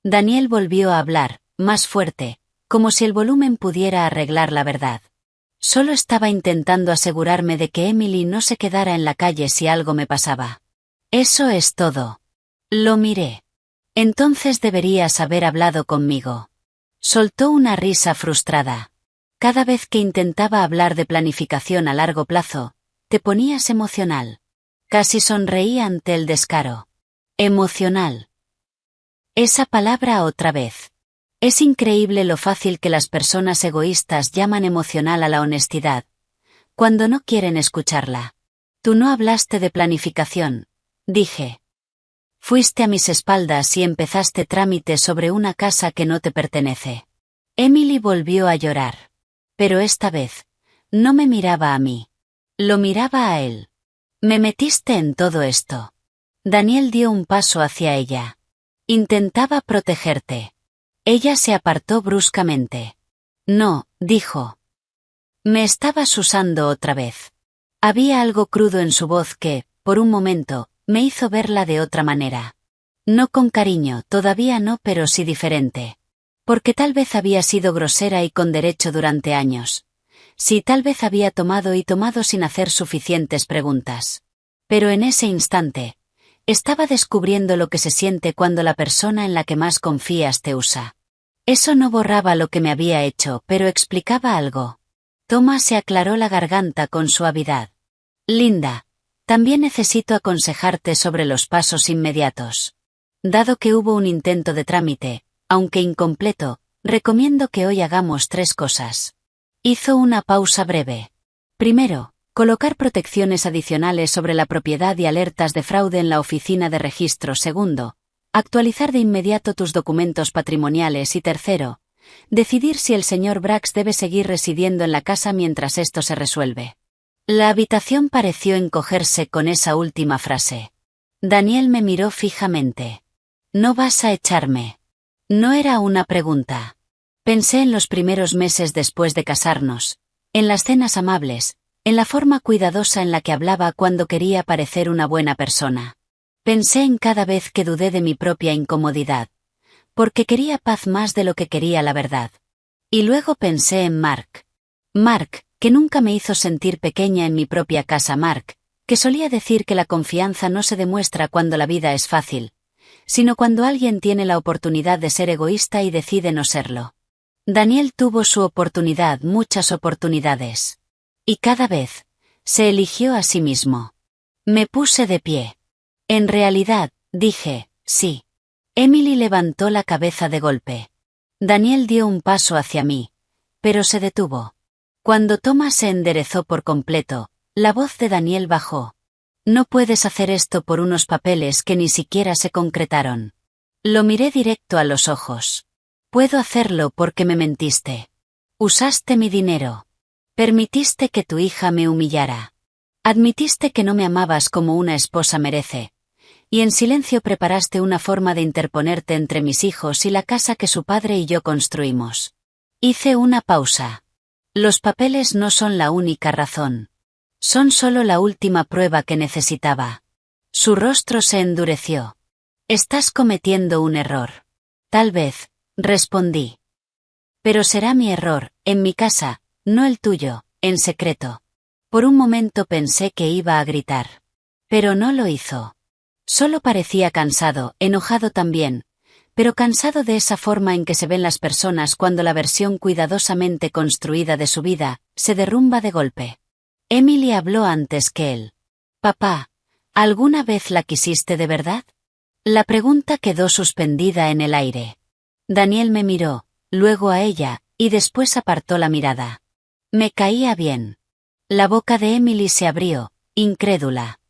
Daniel volvió a hablar, más fuerte, como si el volumen pudiera arreglar la verdad. Solo estaba intentando asegurarme de que Emily no se quedara en la calle si algo me pasaba. Eso es todo. Lo miré. Entonces deberías haber hablado conmigo. Soltó una risa frustrada. Cada vez que intentaba hablar de planificación a largo plazo, te ponías emocional. Casi sonreí ante el descaro. Emocional. Esa palabra otra vez. Es increíble lo fácil que las personas egoístas llaman emocional a la honestidad, cuando no quieren escucharla. Tú no hablaste de planificación, dije. Fuiste a mis espaldas y empezaste trámite sobre una casa que no te pertenece. Emily volvió a llorar. Pero esta vez, no me miraba a mí. Lo miraba a él. Me metiste en todo esto. Daniel dio un paso hacia ella. Intentaba protegerte. Ella se apartó bruscamente. No, dijo. Me estabas usando otra vez. Había algo crudo en su voz que, por un momento, me hizo verla de otra manera. No con cariño, todavía no, pero sí diferente. Porque tal vez había sido grosera y con derecho durante años. Sí, tal vez había tomado sin hacer suficientes preguntas. Pero en ese instante, estaba descubriendo lo que se siente cuando la persona en la que más confías te usa. Eso no borraba lo que me había hecho, pero explicaba algo. Thomas se aclaró la garganta con suavidad. Linda, también necesito aconsejarte sobre los pasos inmediatos. Dado que hubo un intento de trámite, aunque incompleto, recomiendo que hoy hagamos 3 cosas. Hizo una pausa breve. Primero, colocar protecciones adicionales sobre la propiedad y alertas de fraude en la oficina de registro. Segundo, actualizar de inmediato tus documentos patrimoniales. Y tercero, decidir si el señor Brax debe seguir residiendo en la casa mientras esto se resuelve. La habitación pareció encogerse con esa última frase. Daniel me miró fijamente. ¿No vas a echarme? No era una pregunta. Pensé en los primeros meses después de casarnos, en las cenas amables, en la forma cuidadosa en la que hablaba cuando quería parecer una buena persona. Pensé en cada vez que dudé de mi propia incomodidad, porque quería paz más de lo que quería la verdad. Y luego pensé en Mark. Mark, que nunca me hizo sentir pequeña en mi propia casa. Mark, que solía decir que la confianza no se demuestra cuando la vida es fácil, sino cuando alguien tiene la oportunidad de ser egoísta y decide no serlo. Daniel tuvo su oportunidad, muchas oportunidades. Y cada vez, se eligió a sí mismo. Me puse de pie. En realidad, dije, sí. Emily levantó la cabeza de golpe. Daniel dio un paso hacia mí, pero se detuvo. Cuando Thomas se enderezó por completo, la voz de Daniel bajó. No puedes hacer esto por unos papeles que ni siquiera se concretaron. Lo miré directo a los ojos. Puedo hacerlo porque me mentiste. Usaste mi dinero. Permitiste que tu hija me humillara. Admitiste que no me amabas como una esposa merece. Y en silencio preparaste una forma de interponerte entre mis hijos y la casa que su padre y yo construimos. Hice una pausa. Los papeles no son la única razón. Son solo la última prueba que necesitaba. Su rostro se endureció. Estás cometiendo un error. Tal vez, respondí. Pero será mi error, en mi casa, no el tuyo, en secreto. Por un momento pensé que iba a gritar. Pero no lo hizo. Solo parecía cansado, enojado también, pero cansado de esa forma en que se ven las personas cuando la versión cuidadosamente construida de su vida se derrumba de golpe. Emily habló antes que él. Papá, ¿alguna vez la quisiste de verdad? La pregunta quedó suspendida en el aire. Daniel me miró, luego a ella, y después apartó la mirada. Me caía bien. La boca de Emily se abrió, incrédula.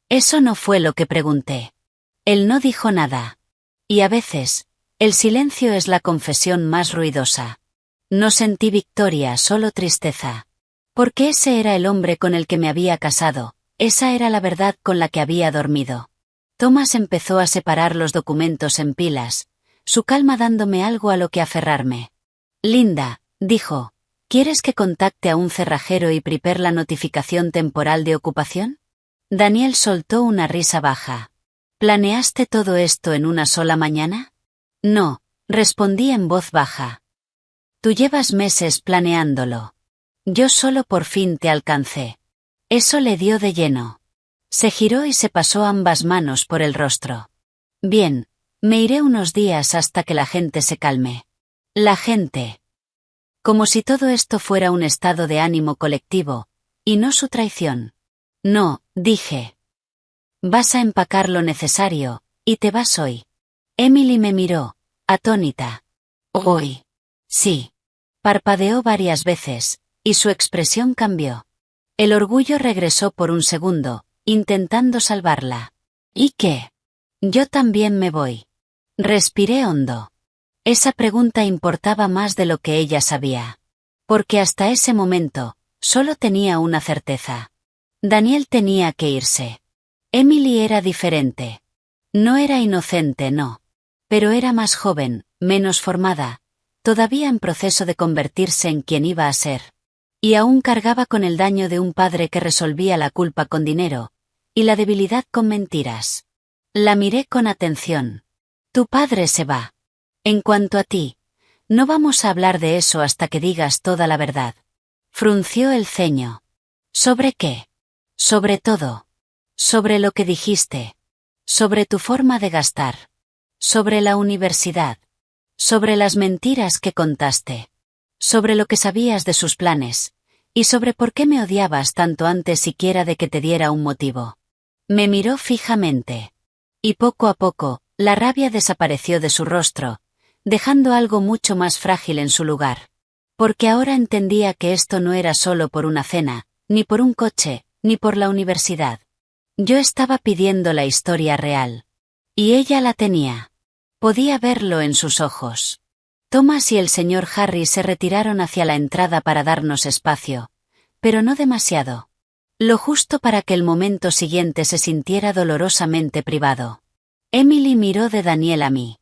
Eso no fue lo que pregunté. Él no dijo nada. Y a veces, el silencio es la confesión más ruidosa. No sentí victoria, solo tristeza. Porque ese era el hombre con el que me había casado, esa era la verdad con la que había dormido. Thomas empezó a separar los documentos en pilas, su calma dándome algo a lo que aferrarme. Linda, dijo, ¿quieres que contacte a un cerrajero y prepare la notificación temporal de ocupación? Daniel soltó una risa baja. ¿Planeaste todo esto en una sola mañana? No, respondí en voz baja. Tú llevas meses planeándolo. Yo solo por fin te alcancé. Eso le dio de lleno. Se giró y se pasó ambas manos por el rostro. Bien, me iré unos días hasta que la gente se calme. La gente. Como si todo esto fuera un estado de ánimo colectivo, y no su traición. No, dije. Vas a empacar lo necesario, y te vas hoy. Emily me miró, atónita. Hoy. Sí. Parpadeó varias veces, y su expresión cambió. El orgullo regresó por un segundo, intentando salvarla. ¿Y qué? Yo también me voy. Respiré hondo. Esa pregunta importaba más de lo que ella sabía. Porque hasta ese momento, solo tenía una certeza. Daniel tenía que irse. Emily era diferente. No era inocente, no. Pero era más joven, menos formada, todavía en proceso de convertirse en quien iba a ser. Y aún cargaba con el daño de un padre que resolvía la culpa con dinero, y la debilidad con mentiras. La miré con atención. Tu padre se va. En cuanto a ti, no vamos a hablar de eso hasta que digas toda la verdad. Frunció el ceño. ¿Sobre qué? Sobre todo. Sobre lo que dijiste. Sobre tu forma de gastar. Sobre la universidad. Sobre las mentiras que contaste. Sobre lo que sabías de sus planes. Y sobre por qué me odiabas tanto antes siquiera de que te diera un motivo. Me miró fijamente. Y poco a poco, la rabia desapareció de su rostro, dejando algo mucho más frágil en su lugar. Porque ahora entendía que esto no era solo por una cena, ni por un coche, ni por la universidad. Yo estaba pidiendo la historia real. Y ella la tenía. Podía verlo en sus ojos. Thomas y el señor Harry se retiraron hacia la entrada para darnos espacio, pero no demasiado. Lo justo para que el momento siguiente se sintiera dolorosamente privado. Emily miró de Daniel a mí.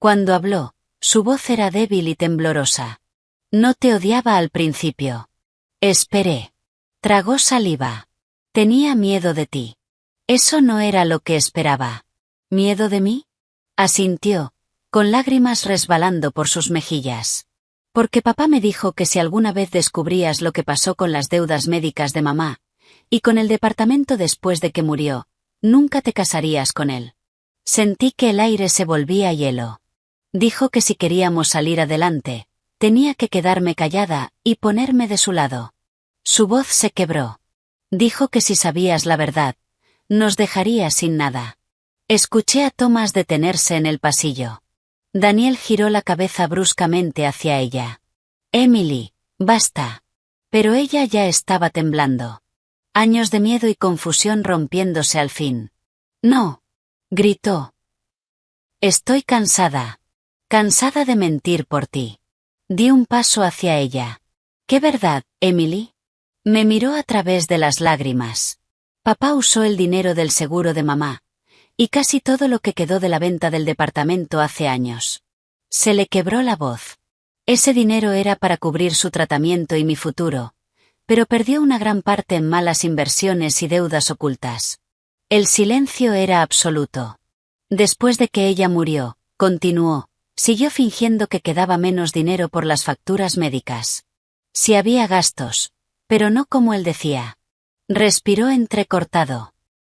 Cuando habló, su voz era débil y temblorosa. No te odiaba al principio. Esperé. Tragó saliva. Tenía miedo de ti. Eso no era lo que esperaba. ¿Miedo de mí? Asintió, con lágrimas resbalando por sus mejillas. Porque papá me dijo que si alguna vez descubrías lo que pasó con las deudas médicas de mamá, y con el departamento después de que murió, nunca te casarías con él. Sentí que el aire se volvía hielo. Dijo que si queríamos salir adelante, tenía que quedarme callada y ponerme de su lado. Su voz se quebró. Dijo que si sabías la verdad, nos dejaría sin nada. Escuché a Thomas detenerse en el pasillo. Daniel giró la cabeza bruscamente hacia ella. Emily, basta. Pero ella ya estaba temblando. Años de miedo y confusión rompiéndose al fin. No. Gritó. Estoy cansada. Cansada de mentir por ti. Di un paso hacia ella. ¿Qué verdad, Emily? Me miró a través de las lágrimas. Papá usó el dinero del seguro de mamá, y casi todo lo que quedó de la venta del departamento hace años. Se le quebró la voz. Ese dinero era para cubrir su tratamiento y mi futuro, pero perdió una gran parte en malas inversiones y deudas ocultas. El silencio era absoluto. Después de que ella murió, continuó, Siguió fingiendo que quedaba menos dinero por las facturas médicas. Sí había gastos, pero no como él decía. Respiró entrecortado.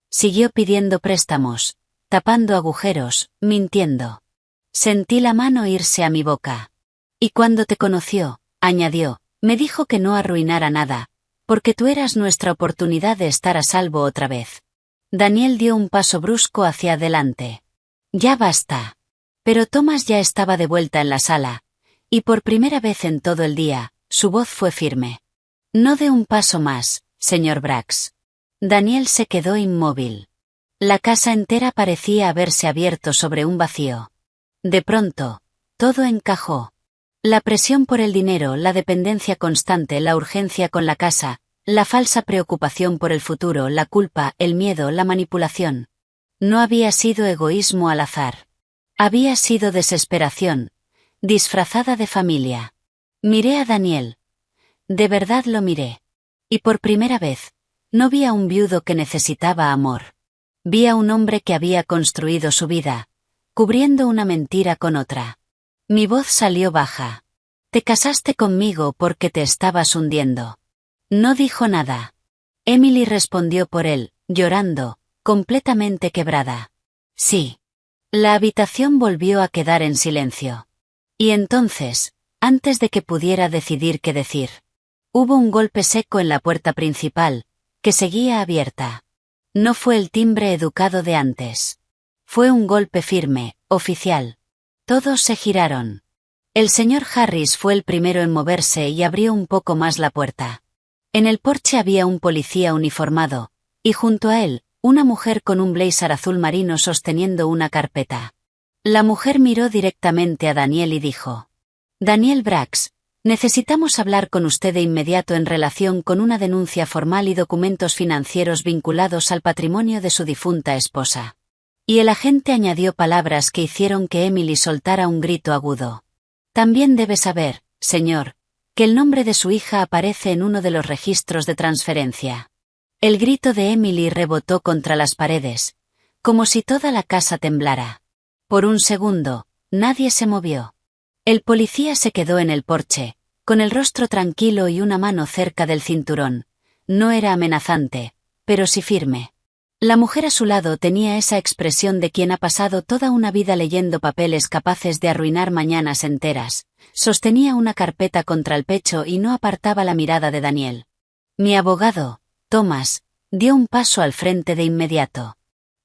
Siguió pidiendo préstamos, tapando agujeros, mintiendo. Sentí la mano irse a mi boca. Y cuando te conoció, añadió, me dijo que no arruinara nada, porque tú eras nuestra oportunidad de estar a salvo otra vez. Daniel dio un paso brusco hacia adelante. Ya basta. Pero Thomas ya estaba de vuelta en la sala, y por primera vez en todo el día, su voz fue firme. No dé un paso más, señor Brax. Daniel se quedó inmóvil. La casa entera parecía haberse abierto sobre un vacío. De pronto, todo encajó. La presión por el dinero, la dependencia constante, la urgencia con la casa, la falsa preocupación por el futuro, la culpa, el miedo, la manipulación. No había sido egoísmo al azar. Había sido desesperación, disfrazada de familia. Miré a Daniel. De verdad lo miré. Y por primera vez, no vi a un viudo que necesitaba amor. Vi a un hombre que había construido su vida, cubriendo una mentira con otra. Mi voz salió baja. Te casaste conmigo porque te estabas hundiendo. No dijo nada. Emily respondió por él, llorando, completamente quebrada. Sí. La habitación volvió a quedar en silencio. Y entonces, antes de que pudiera decidir qué decir, hubo un golpe seco en la puerta principal, que seguía abierta. No fue el timbre educado de antes. Fue un golpe firme, oficial. Todos se giraron. El señor Harris fue el primero en moverse y abrió un poco más la puerta. En el porche había un policía uniformado, y junto a él, una mujer con un blazer azul marino sosteniendo una carpeta. La mujer miró directamente a Daniel y dijo: Daniel Brax, necesitamos hablar con usted de inmediato en relación con una denuncia formal y documentos financieros vinculados al patrimonio de su difunta esposa. Y el agente añadió palabras que hicieron que Emily soltara un grito agudo. También debe saber, señor, que el nombre de su hija aparece en uno de los registros de transferencia. El grito de Emily rebotó contra las paredes, como si toda la casa temblara. Por un segundo, nadie se movió. El policía se quedó en el porche, con el rostro tranquilo y una mano cerca del cinturón. No era amenazante, pero sí firme. La mujer a su lado tenía esa expresión de quien ha pasado toda una vida leyendo papeles capaces de arruinar mañanas enteras. Sostenía una carpeta contra el pecho y no apartaba la mirada de Daniel. Mi abogado, Thomas, dio un paso al frente de inmediato.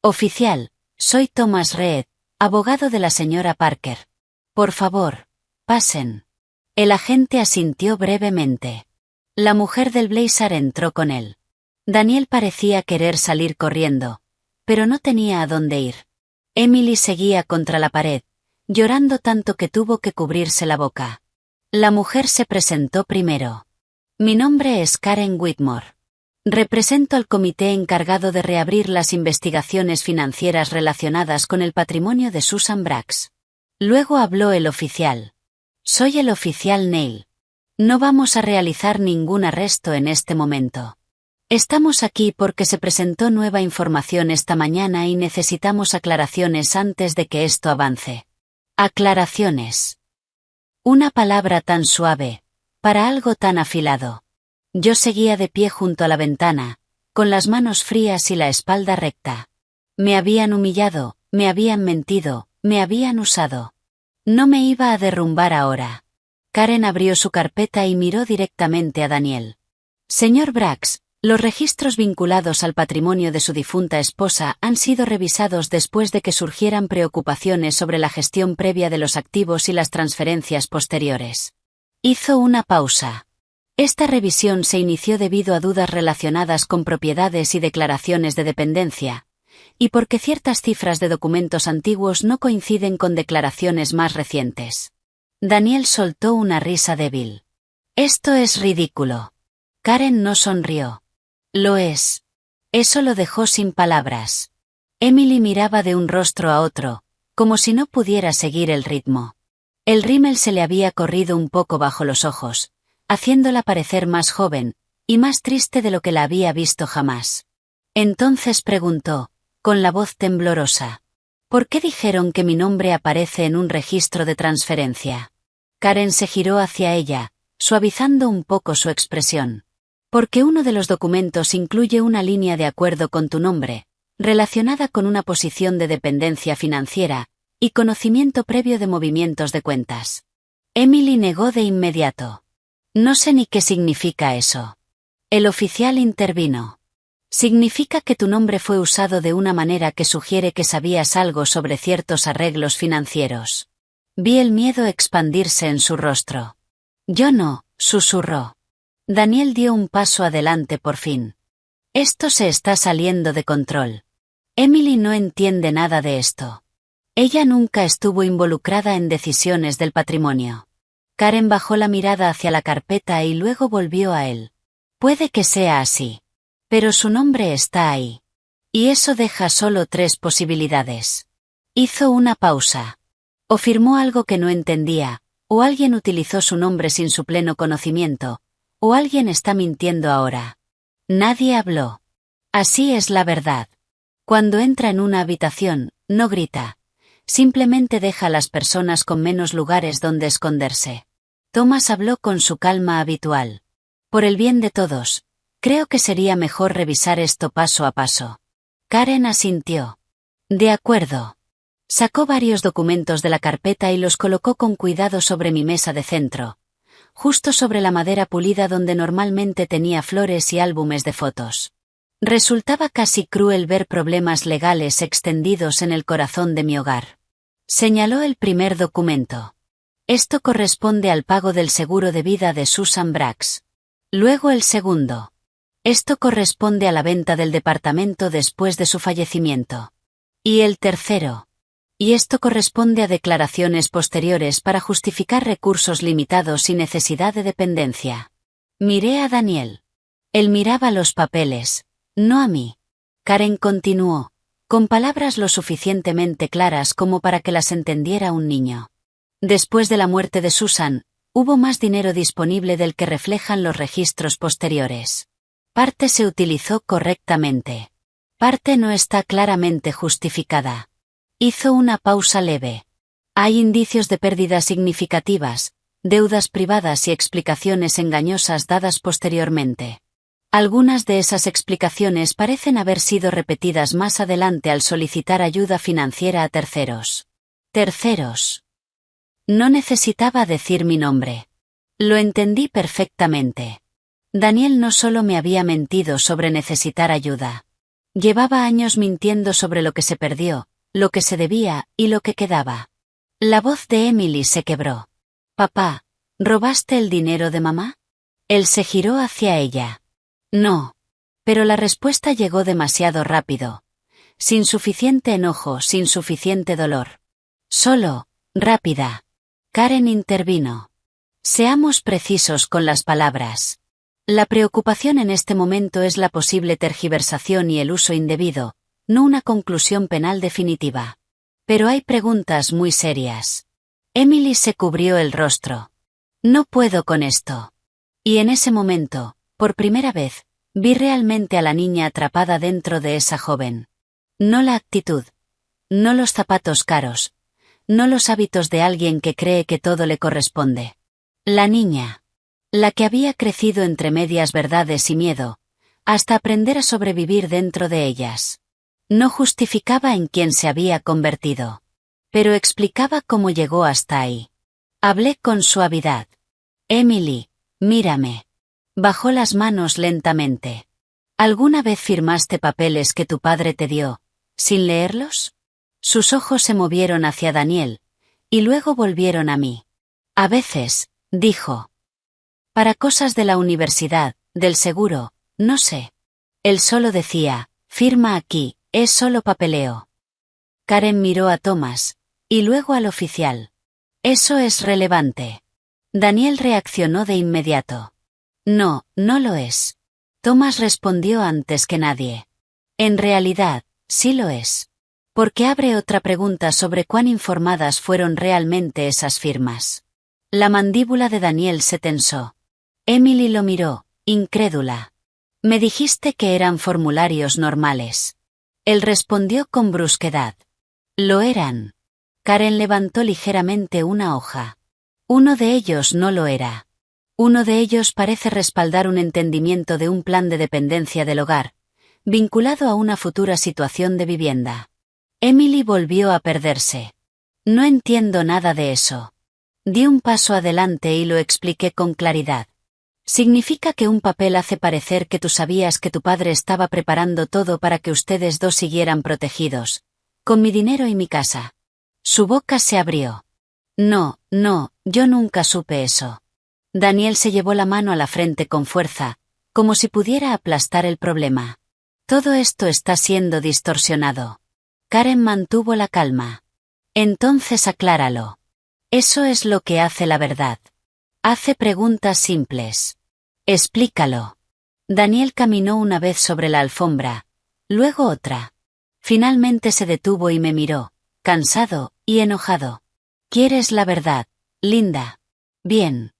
Oficial, soy Thomas Reed, abogado de la señora Parker. Por favor, pasen. El agente asintió brevemente. La mujer del blazer entró con él. Daniel parecía querer salir corriendo, pero no tenía a dónde ir. Emily seguía contra la pared, llorando tanto que tuvo que cubrirse la boca. La mujer se presentó primero. Mi nombre es Karen Whitmore. Represento al comité encargado de reabrir las investigaciones financieras relacionadas con el patrimonio de Susan Brax. Luego habló el oficial. Soy el oficial Neil. No vamos a realizar ningún arresto en este momento. Estamos aquí porque se presentó nueva información esta mañana y necesitamos aclaraciones antes de que esto avance. Aclaraciones. Una palabra tan suave, para algo tan afilado. Yo seguía de pie junto a la ventana, con las manos frías y la espalda recta. Me habían humillado, me habían mentido, me habían usado. No me iba a derrumbar ahora. Karen abrió su carpeta y miró directamente a Daniel. Señor Brax, los registros vinculados al patrimonio de su difunta esposa han sido revisados después de que surgieran preocupaciones sobre la gestión previa de los activos y las transferencias posteriores. Hizo una pausa. Esta revisión se inició debido a dudas relacionadas con propiedades y declaraciones de dependencia, y porque ciertas cifras de documentos antiguos no coinciden con declaraciones más recientes. Daniel soltó una risa débil. Esto es ridículo. Karen no sonrió. Lo es. Eso lo dejó sin palabras. Emily miraba de un rostro a otro, como si no pudiera seguir el ritmo. El rímel se le había corrido un poco bajo los ojos, haciéndola parecer más joven, y más triste de lo que la había visto jamás. Entonces preguntó, con la voz temblorosa: ¿Por qué dijeron que mi nombre aparece en un registro de transferencia? Karen se giró hacia ella, suavizando un poco su expresión. Porque uno de los documentos incluye una línea de acuerdo con tu nombre, relacionada con una posición de dependencia financiera y conocimiento previo de movimientos de cuentas. Emily negó de inmediato. No sé ni qué significa eso. El oficial intervino. Significa que tu nombre fue usado de una manera que sugiere que sabías algo sobre ciertos arreglos financieros. Vi el miedo expandirse en su rostro. Yo no, susurró. Daniel dio un paso adelante por fin. Esto se está saliendo de control. Emily no entiende nada de esto. Ella nunca estuvo involucrada en decisiones del patrimonio. Karen bajó la mirada hacia la carpeta y luego volvió a él. Puede que sea así. Pero su nombre está ahí. Y eso deja solo 3 posibilidades. Hizo una pausa. O firmó algo que no entendía, o alguien utilizó su nombre sin su pleno conocimiento, o alguien está mintiendo ahora. Nadie habló. Así es la verdad. Cuando entra en una habitación, no grita. Simplemente deja a las personas con menos lugares donde esconderse. Thomas habló con su calma habitual. Por el bien de todos, creo que sería mejor revisar esto paso a paso. Karen asintió. De acuerdo. Sacó varios documentos de la carpeta y los colocó con cuidado sobre mi mesa de centro, justo sobre la madera pulida donde normalmente tenía flores y álbumes de fotos. Resultaba casi cruel ver problemas legales extendidos en el corazón de mi hogar. Señaló el primer documento. Esto corresponde al pago del seguro de vida de Susan Brax. Luego el segundo. Esto corresponde a la venta del departamento después de su fallecimiento. Y el tercero. Y esto corresponde a declaraciones posteriores para justificar recursos limitados y necesidad de dependencia. Miré a Daniel. Él miraba los papeles, no a mí. Karen continuó, con palabras lo suficientemente claras como para que las entendiera un niño. Después de la muerte de Susan, hubo más dinero disponible del que reflejan los registros posteriores. Parte se utilizó correctamente. Parte no está claramente justificada. Hizo una pausa leve. Hay indicios de pérdidas significativas, deudas privadas y explicaciones engañosas dadas posteriormente. Algunas de esas explicaciones parecen haber sido repetidas más adelante al solicitar ayuda financiera a terceros. Terceros. No necesitaba decir mi nombre. Lo entendí perfectamente. Daniel no solo me había mentido sobre necesitar ayuda. Llevaba años mintiendo sobre lo que se perdió, lo que se debía y lo que quedaba. La voz de Emily se quebró. Papá, ¿robaste el dinero de mamá? Él se giró hacia ella. No. Pero la respuesta llegó demasiado rápido. Sin suficiente enojo, sin suficiente dolor. Solo, rápida. Karen intervino. Seamos precisos con las palabras. La preocupación en este momento es la posible tergiversación y el uso indebido, no una conclusión penal definitiva. Pero hay preguntas muy serias. Emily se cubrió el rostro. No puedo con esto. Y en ese momento, por primera vez, vi realmente a la niña atrapada dentro de esa joven. No la actitud. No los zapatos caros. No los hábitos de alguien que cree que todo le corresponde. La niña. La que había crecido entre medias verdades y miedo, hasta aprender a sobrevivir dentro de ellas. No justificaba en quién se había convertido. Pero explicaba cómo llegó hasta ahí. Hablé con suavidad. Emily, mírame. Bajó las manos lentamente. ¿Alguna vez firmaste papeles que tu padre te dio, sin leerlos? Sus ojos se movieron hacia Daniel, y luego volvieron a mí. A veces, dijo. Para cosas de la universidad, del seguro, no sé. Él solo decía, firma aquí, es solo papeleo. Karen miró a Thomas, y luego al oficial. Eso es relevante. Daniel reaccionó de inmediato. No, no lo es. Thomas respondió antes que nadie. En realidad, sí lo es. Porque abre otra pregunta sobre cuán informadas fueron realmente esas firmas. La mandíbula de Daniel se tensó. Emily lo miró, incrédula. Me dijiste que eran formularios normales. Él respondió con brusquedad. Lo eran. Karen levantó ligeramente una hoja. Uno de ellos no lo era. Uno de ellos parece respaldar un entendimiento de un plan de dependencia del hogar, vinculado a una futura situación de vivienda. Emily volvió a perderse. No entiendo nada de eso. Di un paso adelante y lo expliqué con claridad. Significa que un papel hace parecer que tú sabías que tu padre estaba preparando todo para que ustedes dos siguieran protegidos, con mi dinero y mi casa. Su boca se abrió. No, yo nunca supe eso. Daniel se llevó la mano a la frente con fuerza, como si pudiera aplastar el problema. Todo esto está siendo distorsionado. Karen mantuvo la calma. Entonces acláralo. Eso es lo que hace la verdad. Hace preguntas simples. Explícalo. Daniel caminó una vez sobre la alfombra, luego otra. Finalmente se detuvo y me miró, cansado y enojado. ¿Quieres la verdad, Linda? Bien.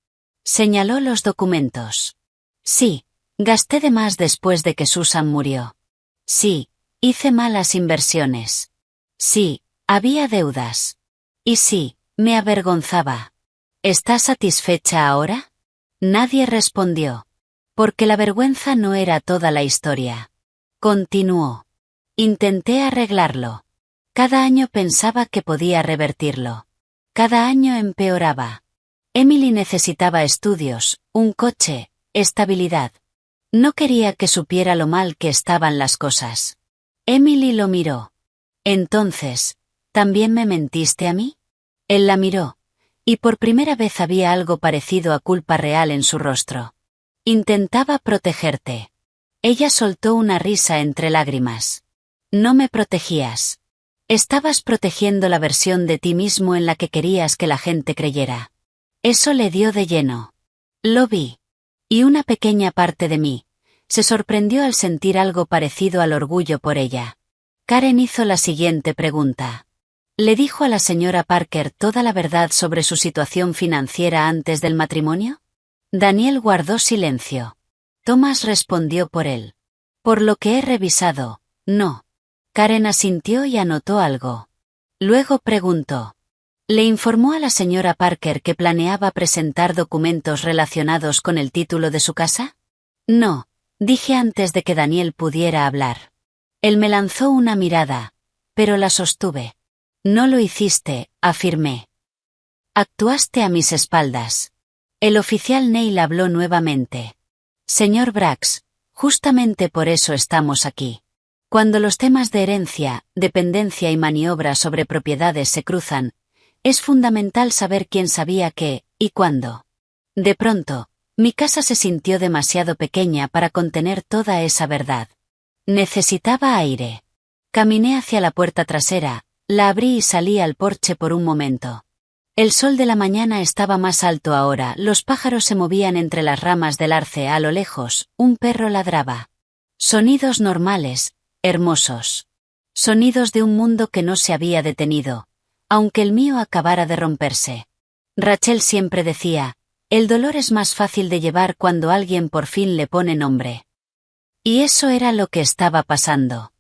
Señaló los documentos. Sí, gasté de más después de que Susan murió. Sí, hice malas inversiones. Sí, había deudas. Y sí, me avergonzaba. ¿Estás satisfecha ahora? Nadie respondió. Porque la vergüenza no era toda la historia. Continuó. Intenté arreglarlo. Cada año pensaba que podía revertirlo. Cada año empeoraba. Emily necesitaba estudios, un coche, estabilidad. No quería que supiera lo mal que estaban las cosas. Emily lo miró. Entonces, ¿también me mentiste a mí? Él la miró. Y por primera vez había algo parecido a culpa real en su rostro. Intentaba protegerte. Ella soltó una risa entre lágrimas. No me protegías. Estabas protegiendo la versión de ti mismo en la que querías que la gente creyera. Eso le dio de lleno. Lo vi. Y una pequeña parte de mí se sorprendió al sentir algo parecido al orgullo por ella. Karen hizo la siguiente pregunta. ¿Le dijo a la señora Parker toda la verdad sobre su situación financiera antes del matrimonio? Daniel guardó silencio. Thomas respondió por él. Por lo que he revisado, no. Karen asintió y anotó algo. Luego preguntó. ¿Le informó a la señora Parker que planeaba presentar documentos relacionados con el título de su casa? No, dije antes de que Daniel pudiera hablar. Él me lanzó una mirada, pero la sostuve. No lo hiciste, afirmé. Actuaste a mis espaldas. El oficial Neil habló nuevamente. Señor Brax, justamente por eso estamos aquí. Cuando los temas de herencia, dependencia y maniobra sobre propiedades se cruzan, es fundamental saber quién sabía qué, y cuándo. De pronto, mi casa se sintió demasiado pequeña para contener toda esa verdad. Necesitaba aire. Caminé hacia la puerta trasera, la abrí y salí al porche por un momento. El sol de la mañana estaba más alto ahora, los pájaros se movían entre las ramas del arce, a lo lejos, un perro ladraba. Sonidos normales, hermosos. Sonidos de un mundo que no se había detenido, aunque el mío acabara de romperse. Rachel siempre decía, el dolor es más fácil de llevar cuando alguien por fin le pone nombre. Y eso era lo que estaba pasando.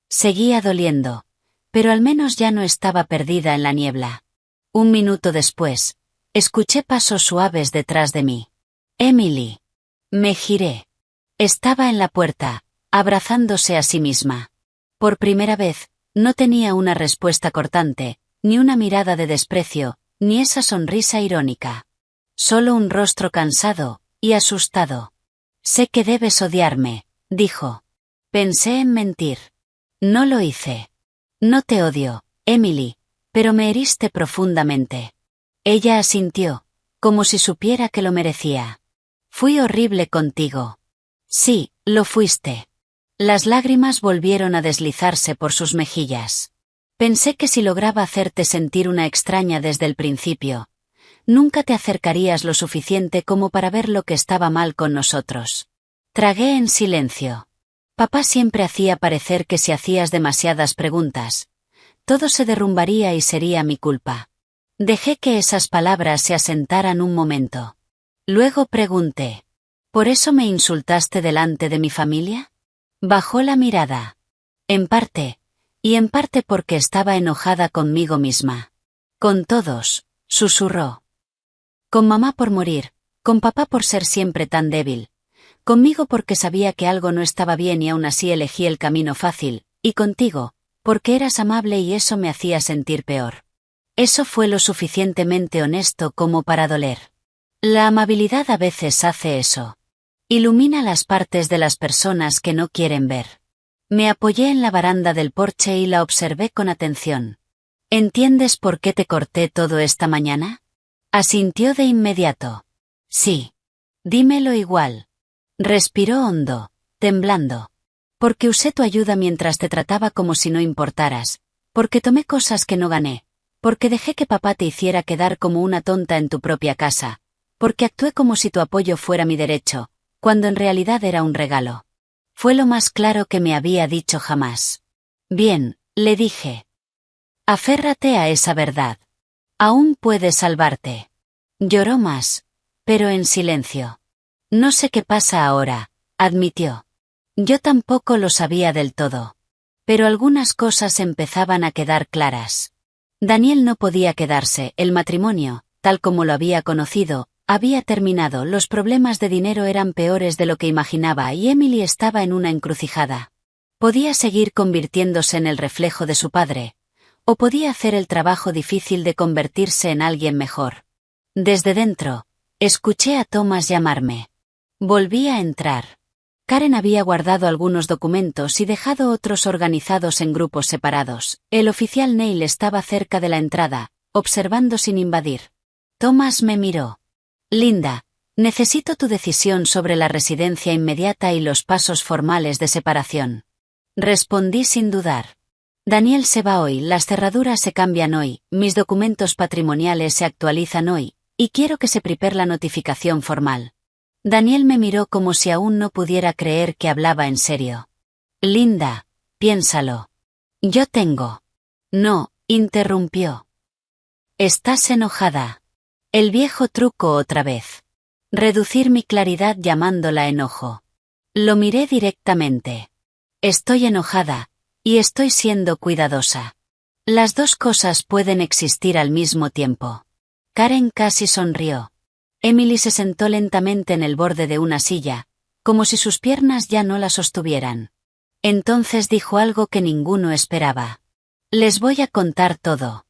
Seguía doliendo, pero al menos ya no estaba perdida en la niebla. Un minuto después, escuché pasos suaves detrás de mí. Emily. Me giré. Estaba en la puerta, abrazándose a sí misma. Por primera vez, no tenía una respuesta cortante, ni una mirada de desprecio, ni esa sonrisa irónica. Solo un rostro cansado y asustado. Sé que debes odiarme, dijo. Pensé en mentir. No lo hice. No te odio, Emily, pero me heriste profundamente. Ella asintió, como si supiera que lo merecía. Fui horrible contigo. Sí, lo fuiste. Las lágrimas volvieron a deslizarse por sus mejillas. Pensé que si lograba hacerte sentir una extraña desde el principio, nunca te acercarías lo suficiente como para ver lo que estaba mal con nosotros. Tragué en silencio. Papá siempre hacía parecer que si hacías demasiadas preguntas, todo se derrumbaría y sería mi culpa. Dejé que esas palabras se asentaran un momento. Luego pregunté, ¿por eso me insultaste delante de mi familia? Bajó la mirada. En parte, Y en parte porque estaba enojada conmigo misma. Con todos, susurró. Con mamá por morir, con papá por ser siempre tan débil, conmigo porque sabía que algo no estaba bien y aún así elegí el camino fácil, y contigo, porque eras amable y eso me hacía sentir peor. Eso fue lo suficientemente honesto como para doler. La amabilidad a veces hace eso. Ilumina las partes de las personas que no quieren ver. Me apoyé en la baranda del porche y la observé con atención. ¿Entiendes por qué te corté todo esta mañana? Asintió de inmediato. Sí. Dímelo igual. Respiró hondo, temblando. Porque usé tu ayuda mientras te trataba como si no importaras. Porque tomé cosas que no gané. Porque dejé que papá te hiciera quedar como una tonta en tu propia casa. Porque actué como si tu apoyo fuera mi derecho, cuando en realidad era un regalo. Fue lo más claro que me había dicho jamás. Bien, le dije. Aférrate a esa verdad. Aún puedes salvarte. Lloró más, pero en silencio. No sé qué pasa ahora, admitió. Yo tampoco lo sabía del todo. Pero algunas cosas empezaban a quedar claras. Daniel no podía quedarse, el matrimonio, tal como lo había conocido, había terminado, los problemas de dinero eran peores de lo que imaginaba y Emily estaba en una encrucijada. Podía seguir convirtiéndose en el reflejo de su padre, o podía hacer el trabajo difícil de convertirse en alguien mejor. Desde dentro, escuché a Thomas llamarme. Volví a entrar. Karen había guardado algunos documentos y dejado otros organizados en grupos separados. El oficial Neil estaba cerca de la entrada, observando sin invadir. Thomas me miró. Linda, necesito tu decisión sobre la residencia inmediata y los pasos formales de separación. Respondí sin dudar. Daniel se va hoy, las cerraduras se cambian hoy, mis documentos patrimoniales se actualizan hoy, y quiero que se prepare la notificación formal. Daniel me miró como si aún no pudiera creer que hablaba en serio. Linda, piénsalo. Yo tengo. No, interrumpió. Estás enojada. El viejo truco otra vez. Reducir mi claridad llamándola enojo. Lo miré directamente. Estoy enojada, y estoy siendo cuidadosa. Las dos cosas pueden existir al mismo tiempo. Karen casi sonrió. Emily se sentó lentamente en el borde de una silla, como si sus piernas ya no la sostuvieran. Entonces dijo algo que ninguno esperaba. Les voy a contar todo.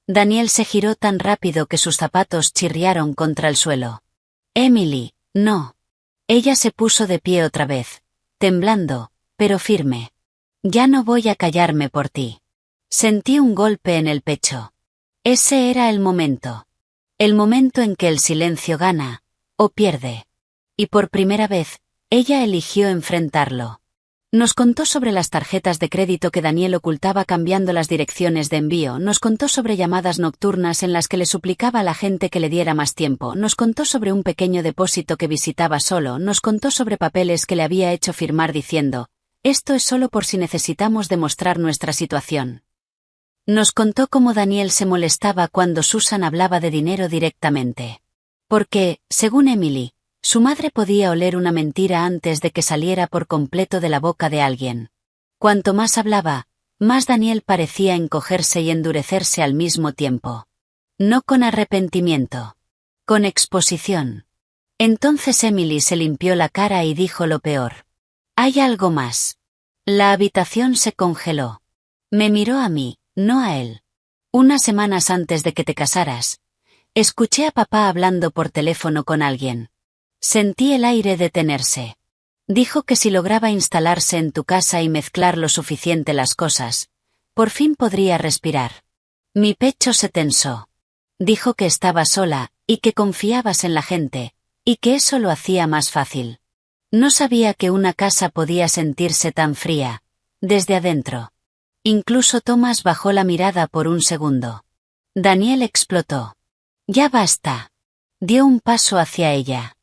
Daniel se giró tan rápido que sus zapatos chirriaron contra el suelo. Emily, no. Ella se puso de pie otra vez, temblando, pero firme. Ya no voy a callarme por ti. Sentí un golpe en el pecho. Ese era el momento. El momento en que el silencio gana, o pierde. Y por primera vez, ella eligió enfrentarlo. Nos contó sobre las tarjetas de crédito que Daniel ocultaba cambiando las direcciones de envío, nos contó sobre llamadas nocturnas en las que le suplicaba a la gente que le diera más tiempo, nos contó sobre un pequeño depósito que visitaba solo, nos contó sobre papeles que le había hecho firmar diciendo, esto es solo por si necesitamos demostrar nuestra situación. Nos contó cómo Daniel se molestaba cuando Susan hablaba de dinero directamente. Porque, según Emily, su madre podía oler una mentira antes de que saliera por completo de la boca de alguien. Cuanto más hablaba, más Daniel parecía encogerse y endurecerse al mismo tiempo. No con arrepentimiento. Con exposición. Entonces Emily se limpió la cara y dijo lo peor. Hay algo más. La habitación se congeló. Me miró a mí, no a él. Unas semanas antes de que te casaras, escuché a papá hablando por teléfono con alguien. Sentí el aire detenerse. Dijo que si lograba instalarse en tu casa y mezclar lo suficiente las cosas, por fin podría respirar. Mi pecho se tensó. Dijo que estaba sola, y que confiabas en la gente, y que eso lo hacía más fácil. No sabía que una casa podía sentirse tan fría, desde adentro. Incluso Thomas bajó la mirada por un segundo. Daniel explotó. Ya basta. Dio un paso hacia ella.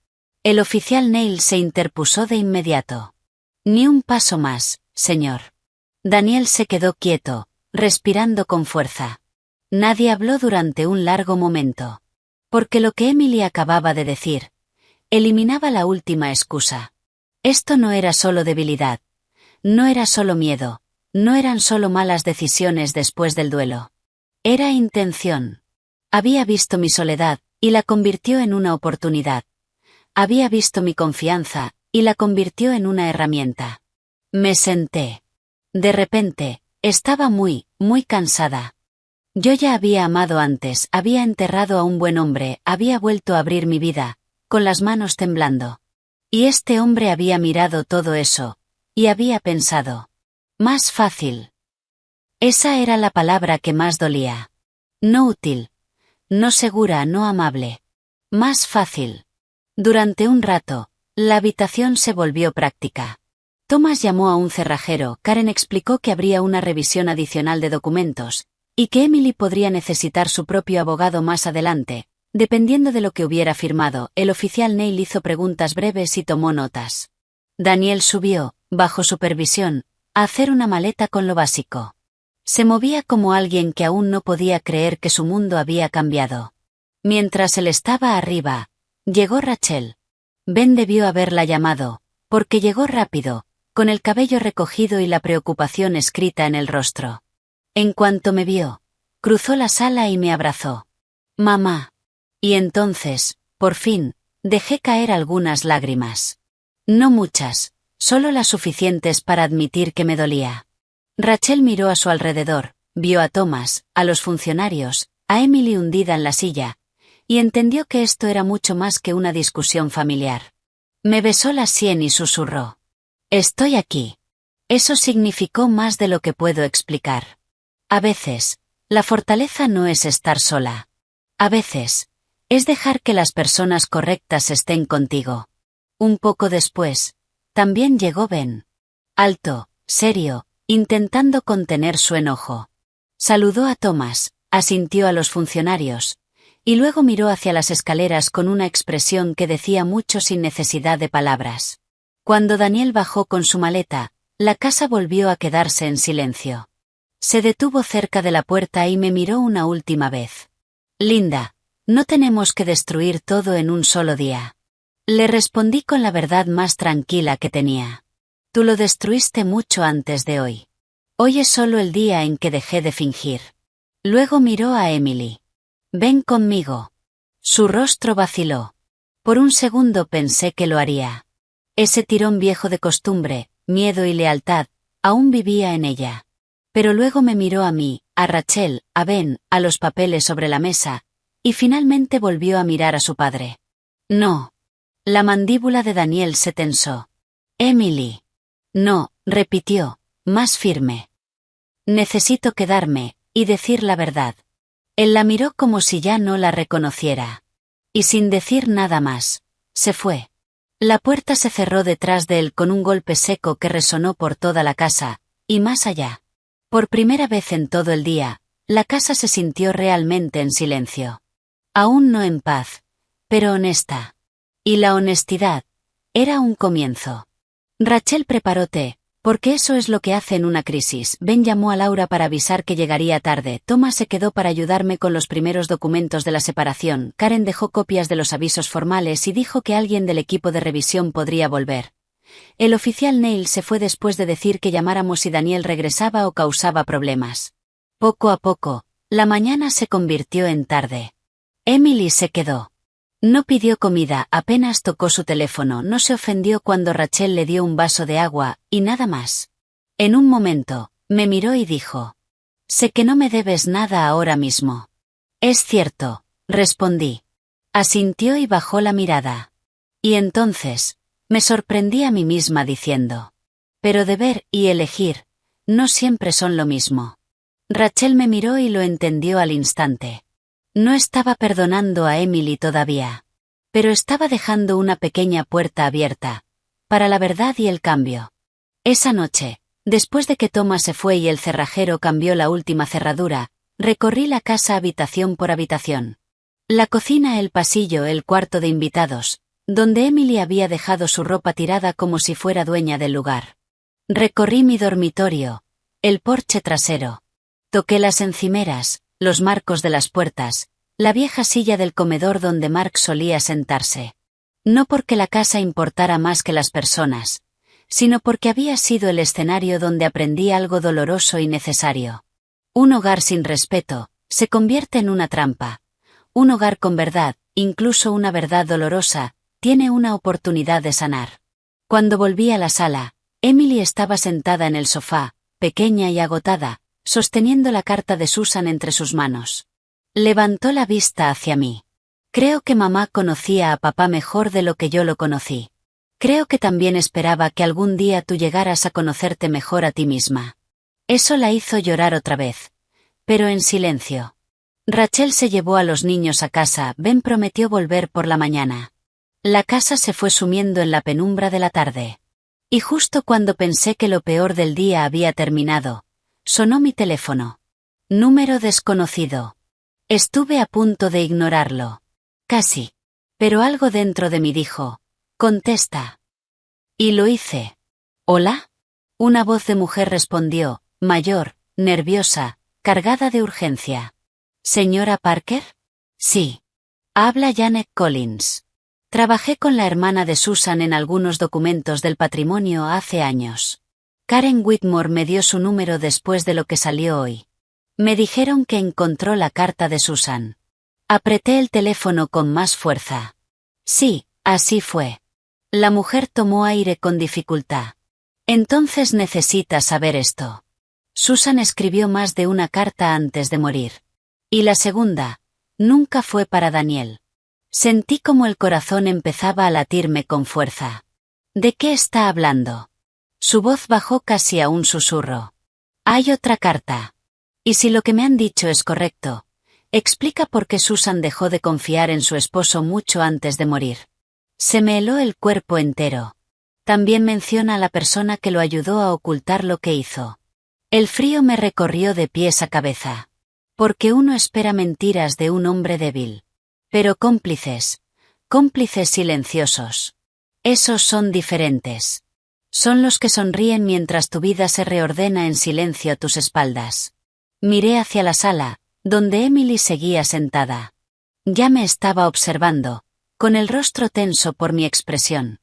El oficial Neil se interpuso de inmediato. Ni un paso más, señor. Daniel se quedó quieto, respirando con fuerza. Nadie habló durante un largo momento. Porque lo que Emily acababa de decir, eliminaba la última excusa. Esto no era solo debilidad. No era solo miedo. No eran solo malas decisiones después del duelo. Era intención. Había visto mi soledad, y la convirtió en una oportunidad. Había visto mi confianza, y la convirtió en una herramienta. Me senté. De repente, estaba muy cansada. Yo ya había amado antes, había enterrado a un buen hombre, había vuelto a abrir mi vida, con las manos temblando. Y este hombre había mirado todo eso, y había pensado. Más fácil. Esa era la palabra que más dolía. No útil. No segura, no amable. Más fácil. Durante un rato, la habitación se volvió práctica. Thomas llamó a un cerrajero, Karen explicó que habría una revisión adicional de documentos, y que Emily podría necesitar su propio abogado más adelante, dependiendo de lo que hubiera firmado. El oficial Neil hizo preguntas breves y tomó notas. Daniel subió, bajo supervisión, a hacer una maleta con lo básico. Se movía como alguien que aún no podía creer que su mundo había cambiado. Mientras él estaba arriba, llegó Rachel. Ben debió haberla llamado, porque llegó rápido, con el cabello recogido y la preocupación escrita en el rostro. En cuanto me vio, cruzó la sala y me abrazó. Mamá. Y entonces, por fin, dejé caer algunas lágrimas. No muchas, solo las suficientes para admitir que me dolía. Rachel miró a su alrededor, vio a Thomas, a los funcionarios, a Emily hundida en la silla, y entendió que esto era mucho más que una discusión familiar. Me besó la sien y susurró. Estoy aquí. Eso significó más de lo que puedo explicar. A veces, la fortaleza no es estar sola. A veces, es dejar que las personas correctas estén contigo. Un poco después, también llegó Ben. Alto, serio, intentando contener su enojo. Saludó a Thomas, asintió a los funcionarios, y luego miró hacia las escaleras con una expresión que decía mucho sin necesidad de palabras. Cuando Daniel bajó con su maleta, la casa volvió a quedarse en silencio. Se detuvo cerca de la puerta y me miró una última vez. Linda, no tenemos que destruir todo en un solo día. Le respondí con la verdad más tranquila que tenía. Tú lo destruiste mucho antes de hoy. Hoy es solo el día en que dejé de fingir. Luego miró a Emily. Ven conmigo. Su rostro vaciló. Por un segundo pensé que lo haría. Ese tirón viejo de costumbre, miedo y lealtad, aún vivía en ella. Pero luego me miró a mí, a Rachel, a Ben, a los papeles sobre la mesa, y finalmente volvió a mirar a su padre. No. La mandíbula de Daniel se tensó. Emily. No, repitió, más firme. Necesito quedarme, y decir la verdad. Él la miró como si ya no la reconociera. Y sin decir nada más, se fue. La puerta se cerró detrás de él con un golpe seco que resonó por toda la casa, y más allá. Por primera vez en todo el día, la casa se sintió realmente en silencio. Aún no en paz, pero honesta. Y la honestidad era un comienzo. Rachel preparó té, porque eso es lo que hace en una crisis. Ben llamó a Laura para avisar que llegaría tarde. Thomas se quedó para ayudarme con los primeros documentos de la separación. Karen dejó copias de los avisos formales y dijo que alguien del equipo de revisión podría volver. El oficial Neil se fue después de decir que llamáramos si Daniel regresaba o causaba problemas. Poco a poco, la mañana se convirtió en tarde. Emily se quedó. No pidió comida, apenas tocó su teléfono, no se ofendió cuando Rachel le dio un vaso de agua, y nada más. En un momento, me miró y dijo. Sé que no me debes nada ahora mismo. Es cierto, respondí. Asintió y bajó la mirada. Y entonces, me sorprendí a mí misma diciendo. Pero deber y elegir, no siempre son lo mismo. Rachel me miró y lo entendió al instante. No estaba perdonando a Emily todavía. Pero estaba dejando una pequeña puerta abierta, para la verdad y el cambio. Esa noche, después de que Thomas se fue y el cerrajero cambió la última cerradura, recorrí la casa habitación por habitación. La cocina, el pasillo, el cuarto de invitados, donde Emily había dejado su ropa tirada como si fuera dueña del lugar. Recorrí mi dormitorio, el porche trasero. Toqué las encimeras, los marcos de las puertas, la vieja silla del comedor donde Mark solía sentarse. No porque la casa importara más que las personas, sino porque había sido el escenario donde aprendí algo doloroso y necesario. Un hogar sin respeto se convierte en una trampa. Un hogar con verdad, incluso una verdad dolorosa, tiene una oportunidad de sanar. Cuando volví a la sala, Emily estaba sentada en el sofá, pequeña y agotada, sosteniendo la carta de Susan entre sus manos. Levantó la vista hacia mí. Creo que mamá conocía a papá mejor de lo que yo lo conocí. Creo que también esperaba que algún día tú llegaras a conocerte mejor a ti misma. Eso la hizo llorar otra vez. Pero en silencio. Rachel se llevó a los niños a casa. Ben prometió volver por la mañana. La casa se fue sumiendo en la penumbra de la tarde. Y justo cuando pensé que lo peor del día había terminado, sonó mi teléfono. Número desconocido. Estuve a punto de ignorarlo. Casi. Pero algo dentro de mí dijo, contesta. Y lo hice. ¿Hola? Una voz de mujer respondió, mayor, nerviosa, cargada de urgencia. ¿Señora Parker? Sí. Habla Janet Collins. Trabajé con la hermana de Susan en algunos documentos del patrimonio hace años. Karen Whitmore me dio su número después de lo que salió hoy. Me dijeron que encontró la carta de Susan. Apreté el teléfono con más fuerza. Sí, así fue. La mujer tomó aire con dificultad. Entonces necesitas saber esto. Susan escribió más de una carta antes de morir. Y la segunda, nunca fue para Daniel. Sentí como el corazón empezaba a latirme con fuerza. ¿De qué está hablando? Su voz bajó casi a un susurro. Hay otra carta. Y si lo que me han dicho es correcto, explica por qué Susan dejó de confiar en su esposo mucho antes de morir. Se me heló el cuerpo entero. También menciona a la persona que lo ayudó a ocultar lo que hizo. El frío me recorrió de pies a cabeza. Porque uno espera mentiras de un hombre débil. Pero cómplices silenciosos. Esos son diferentes. Son los que sonríen mientras tu vida se reordena en silencio a tus espaldas. Miré hacia la sala, donde Emily seguía sentada. Ya me estaba observando, con el rostro tenso por mi expresión.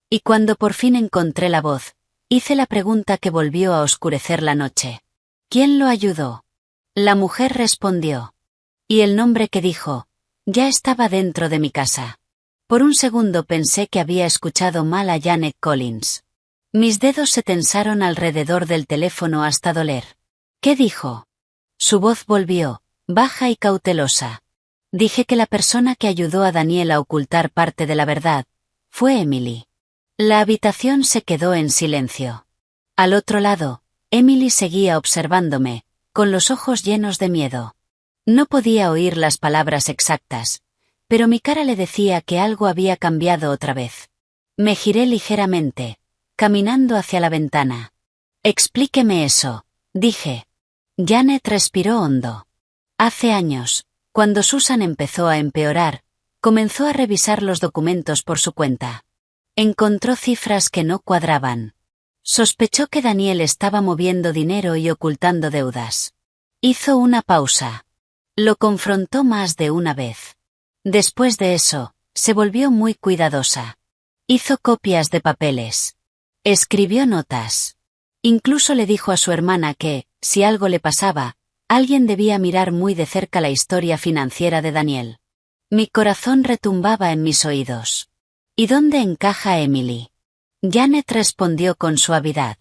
Y cuando por fin encontré la voz, hice la pregunta que volvió a oscurecer la noche. ¿Quién lo ayudó? La mujer respondió. Y el nombre que dijo, ya estaba dentro de mi casa. Por un segundo pensé que había escuchado mal a Janet Collins. Mis dedos se tensaron alrededor del teléfono hasta doler. ¿Qué dijo? Su voz volvió, baja y cautelosa. Dije que la persona que ayudó a Daniel a ocultar parte de la verdad fue Emily. La habitación se quedó en silencio. Al otro lado, Emily seguía observándome, con los ojos llenos de miedo. No podía oír las palabras exactas, pero mi cara le decía que algo había cambiado otra vez. Me giré ligeramente, caminando hacia la ventana. Explíqueme eso, dije. Janet respiró hondo. Hace años, cuando Susan empezó a empeorar, comenzó a revisar los documentos por su cuenta. Encontró cifras que no cuadraban. Sospechó que Daniel estaba moviendo dinero y ocultando deudas. Hizo una pausa. Lo confrontó más de una vez. Después de eso, se volvió muy cuidadosa. Hizo copias de papeles. Escribió notas. Incluso le dijo a su hermana que, si algo le pasaba, alguien debía mirar muy de cerca la historia financiera de Daniel. Mi corazón retumbaba en mis oídos. ¿Y dónde encaja Emily? Janet respondió con suavidad.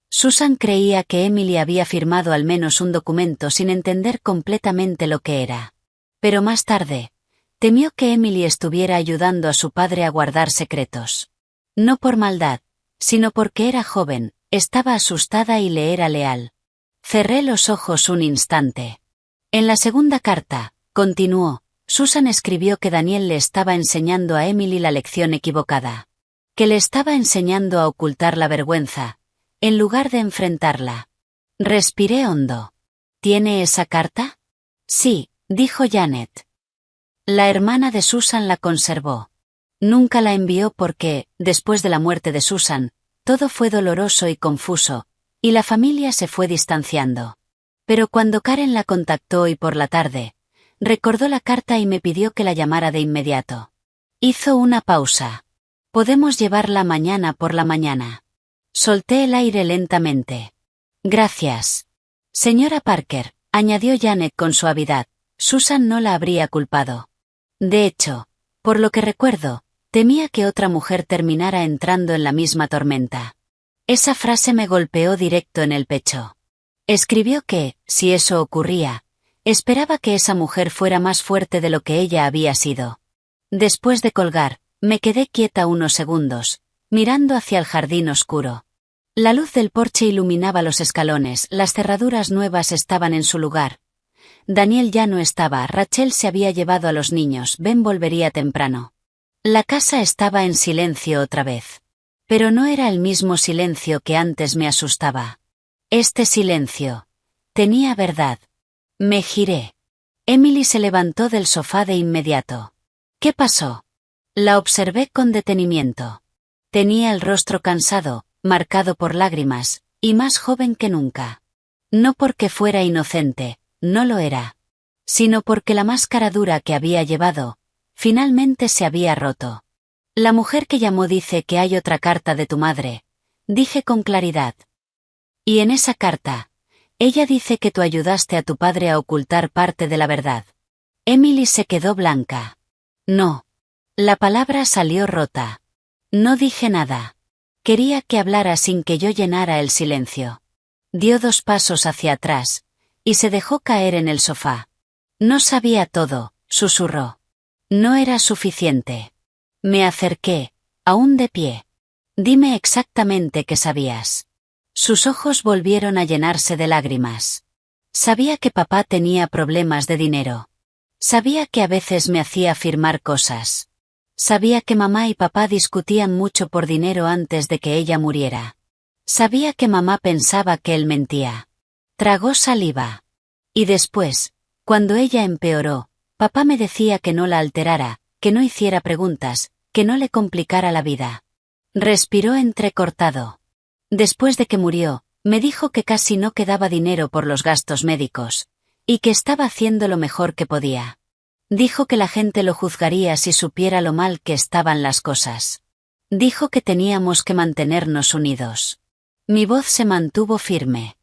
Susan creía que Emily había firmado al menos un documento sin entender completamente lo que era. Pero más tarde, temió que Emily estuviera ayudando a su padre a guardar secretos. No por maldad, sino porque era joven, estaba asustada y le era leal. Cerré los ojos un instante. En la segunda carta, continuó, Susan escribió que Daniel le estaba enseñando a Emily la lección equivocada. Que le estaba enseñando a ocultar la vergüenza, en lugar de enfrentarla. Respiré hondo. ¿Tiene esa carta? Sí, dijo Janet. La hermana de Susan la conservó. Nunca la envió porque, después de la muerte de Susan, todo fue doloroso y confuso, y la familia se fue distanciando. Pero cuando Karen la contactó y por la tarde, recordó la carta y me pidió que la llamara de inmediato. Hizo una pausa. Podemos llevarla mañana por la mañana. Solté el aire lentamente. Gracias. Señora Parker, añadió Janet con suavidad, Susan no la habría culpado. De hecho, por lo que recuerdo, temía que otra mujer terminara entrando en la misma tormenta. Esa frase me golpeó directo en el pecho. Escribió que, si eso ocurría, esperaba que esa mujer fuera más fuerte de lo que ella había sido. Después de colgar, me quedé quieta unos segundos, mirando hacia el jardín oscuro. La luz del porche iluminaba los escalones, las cerraduras nuevas estaban en su lugar. Daniel ya no estaba, Rachel se había llevado a los niños, Ben volvería temprano. La casa estaba en silencio otra vez. Pero no era el mismo silencio que antes me asustaba. Este silencio tenía verdad. Me giré. Emily se levantó del sofá de inmediato. ¿Qué pasó? La observé con detenimiento. Tenía el rostro cansado, marcado por lágrimas, y más joven que nunca. No porque fuera inocente, no lo era. Sino porque la máscara dura que había llevado, finalmente se había roto. La mujer que llamó dice que hay otra carta de tu madre, dije con claridad. Y en esa carta, ella dice que tú ayudaste a tu padre a ocultar parte de la verdad. Emily se quedó blanca. No. La palabra salió rota. No dije nada. Quería que hablara sin que yo llenara el silencio. Dio 2 pasos hacia atrás, y se dejó caer en el sofá. No sabía todo, susurró. No era suficiente. Me acerqué, aún de pie. Dime exactamente qué sabías. Sus ojos volvieron a llenarse de lágrimas. Sabía que papá tenía problemas de dinero. Sabía que a veces me hacía firmar cosas. Sabía que mamá y papá discutían mucho por dinero antes de que ella muriera. Sabía que mamá pensaba que él mentía. Tragó saliva. Y después, cuando ella empeoró, papá me decía que no la alterara, que no hiciera preguntas, que no le complicara la vida. Respiró entrecortado. Después de que murió, me dijo que casi no quedaba dinero por los gastos médicos, y que estaba haciendo lo mejor que podía. Dijo que la gente lo juzgaría si supiera lo mal que estaban las cosas. Dijo que teníamos que mantenernos unidos. Mi voz se mantuvo firme.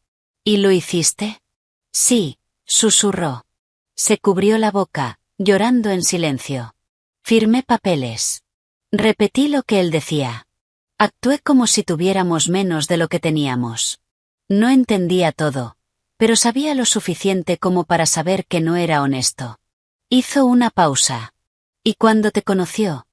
¿Y lo hiciste? Sí, susurró. Se cubrió la boca, llorando en silencio. Firmé papeles. Repetí lo que él decía. Actué como si tuviéramos menos de lo que teníamos. No entendía todo, pero sabía lo suficiente como para saber que no era honesto. Hizo una pausa. Y cuando te conoció,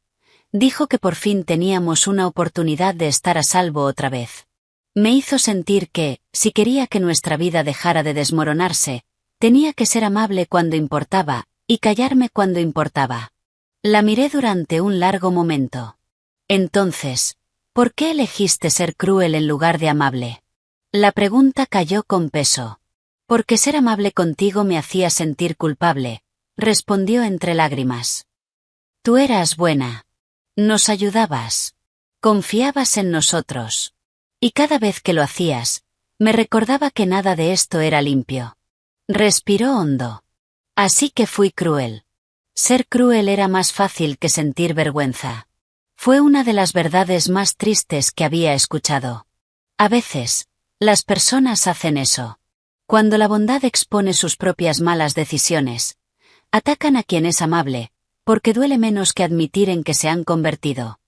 dijo que por fin teníamos una oportunidad de estar a salvo otra vez. Me hizo sentir que, si quería que nuestra vida dejara de desmoronarse, tenía que ser amable cuando importaba, y callarme cuando importaba. La miré durante un largo momento. Entonces, ¿por qué elegiste ser cruel en lugar de amable? La pregunta cayó con peso. Porque ser amable contigo me hacía sentir culpable, respondió entre lágrimas. Tú eras buena. Nos ayudabas. Confiabas en nosotros. Y cada vez que lo hacías, me recordaba que nada de esto era limpio. Respiró hondo. Así que fui cruel. Ser cruel era más fácil que sentir vergüenza. Fue una de las verdades más tristes que había escuchado. A veces, las personas hacen eso. Cuando la bondad expone sus propias malas decisiones, atacan a quien es amable, porque duele menos que admitir en que se han convertido.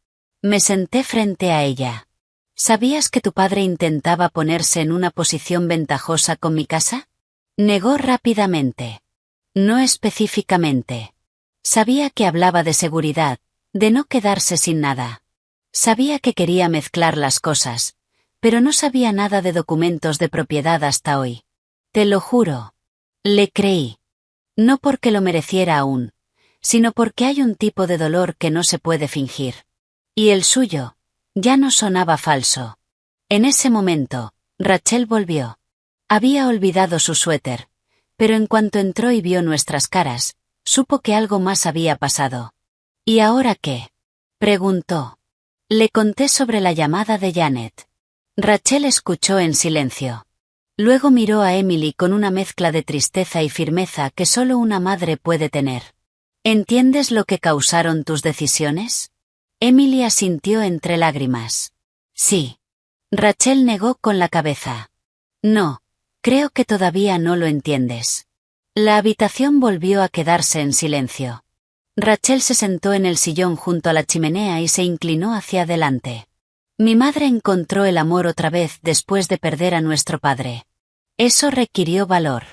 Me senté frente a ella. ¿Sabías que tu padre intentaba ponerse en una posición ventajosa con mi casa? Negó rápidamente. No específicamente. Sabía que hablaba de seguridad, de no quedarse sin nada. Sabía que quería mezclar las cosas, pero no sabía nada de documentos de propiedad hasta hoy. Te lo juro. Le creí. No porque lo mereciera aún, sino porque hay un tipo de dolor que no se puede fingir. Y el suyo, ya no sonaba falso. En ese momento, Rachel volvió. Había olvidado su suéter, pero en cuanto entró y vio nuestras caras, supo que algo más había pasado. ¿Y ahora qué? Preguntó. Le conté sobre la llamada de Janet. Rachel escuchó en silencio. Luego miró a Emily con una mezcla de tristeza y firmeza que solo una madre puede tener. ¿Entiendes lo que causaron tus decisiones? Emily asintió entre lágrimas. Sí. Rachel negó con la cabeza. No, creo que todavía no lo entiendes. La habitación volvió a quedarse en silencio. Rachel se sentó en el sillón junto a la chimenea y se inclinó hacia adelante. Mi madre encontró el amor otra vez después de perder a nuestro padre. Eso requirió valor.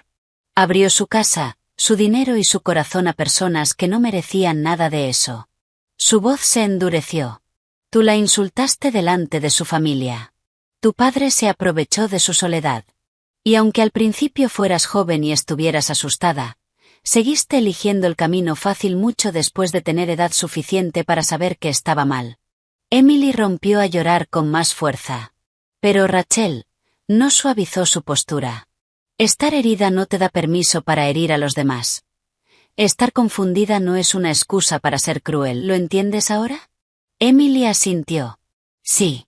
Abrió su casa, su dinero y su corazón a personas que no merecían nada de eso. Su voz se endureció. Tú la insultaste delante de su familia. Tu padre se aprovechó de su soledad. Y aunque al principio fueras joven y estuvieras asustada, seguiste eligiendo el camino fácil mucho después de tener edad suficiente para saber que estaba mal. Emily rompió a llorar con más fuerza. Pero Rachel no suavizó su postura. Estar herida no te da permiso para herir a los demás. Estar confundida no es una excusa para ser cruel, ¿lo entiendes ahora? Emily asintió. Sí.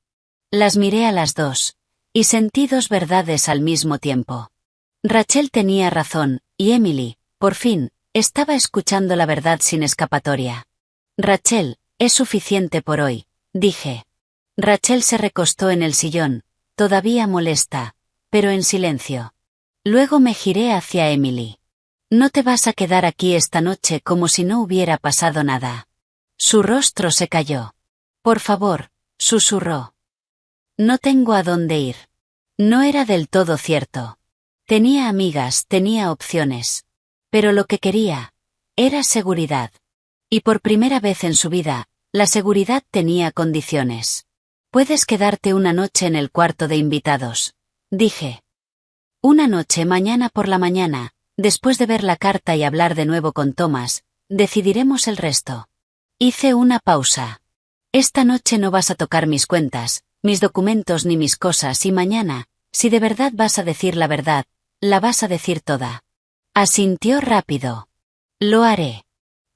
Las miré a las dos, y sentí dos verdades al mismo tiempo. Rachel tenía razón, y Emily, por fin, estaba escuchando la verdad sin escapatoria. Rachel, es suficiente por hoy, dije. Rachel se recostó en el sillón, todavía molesta, pero en silencio. Luego me giré hacia Emily. No te vas a quedar aquí esta noche como si no hubiera pasado nada. Su rostro se cayó. Por favor, susurró. No tengo a dónde ir. No era del todo cierto. Tenía amigas, tenía opciones. Pero lo que quería era seguridad. Y por primera vez en su vida, la seguridad tenía condiciones. Puedes quedarte una noche en el cuarto de invitados, dije. Una noche mañana por la mañana, después de ver la carta y hablar de nuevo con Thomas, decidiremos el resto. Hice una pausa. Esta noche no vas a tocar mis cuentas, mis documentos ni mis cosas y mañana, si de verdad vas a decir la verdad, la vas a decir toda. Asintió rápido. Lo haré.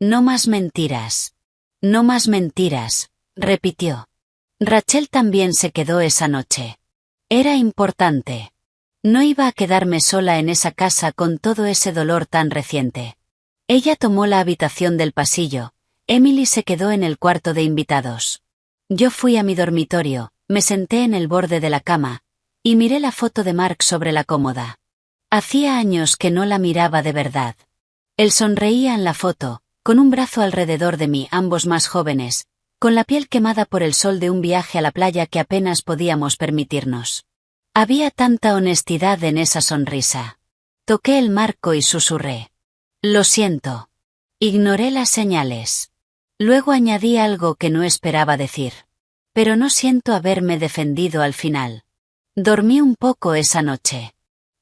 No más mentiras. No más mentiras, repitió. Rachel también se quedó esa noche. Era importante. No iba a quedarme sola en esa casa con todo ese dolor tan reciente. Ella tomó la habitación del pasillo, Emily se quedó en el cuarto de invitados. Yo fui a mi dormitorio, me senté en el borde de la cama, y miré la foto de Mark sobre la cómoda. Hacía años que no la miraba de verdad. Él sonreía en la foto, con un brazo alrededor de mí, ambos más jóvenes, con la piel quemada por el sol de un viaje a la playa que apenas podíamos permitirnos. Había tanta honestidad en esa sonrisa. Toqué el marco y susurré. Lo siento. Ignoré las señales. Luego añadí algo que no esperaba decir. Pero no siento haberme defendido al final. Dormí un poco esa noche.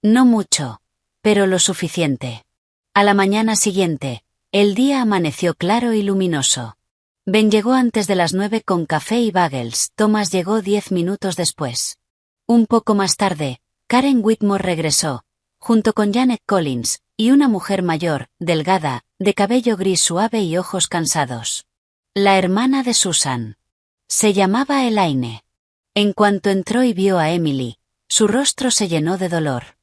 No mucho, pero lo suficiente. A la mañana siguiente, el día amaneció claro y luminoso. Ben llegó antes de las 9 con café y bagels, Thomas llegó 10 minutos después. Un poco más tarde, Karen Whitmore regresó, junto con Janet Collins, y una mujer mayor, delgada, de cabello gris suave y ojos cansados. La hermana de Susan. Se llamaba Elaine. En cuanto entró y vio a Emily, su rostro se llenó de dolor.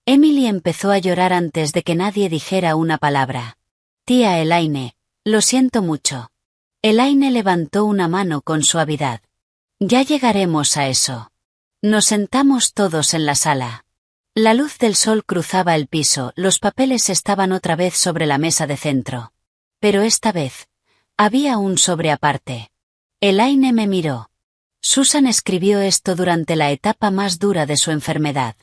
Emily empezó a llorar antes de que nadie dijera una palabra. Tía Elaine, lo siento mucho. Elaine levantó una mano con suavidad. Ya llegaremos a eso. Nos sentamos todos en la sala. La luz del sol cruzaba el piso, los papeles estaban otra vez sobre la mesa de centro. Pero esta vez, había un sobre aparte. Elaine me miró. Susan escribió esto durante la etapa más dura de su enfermedad.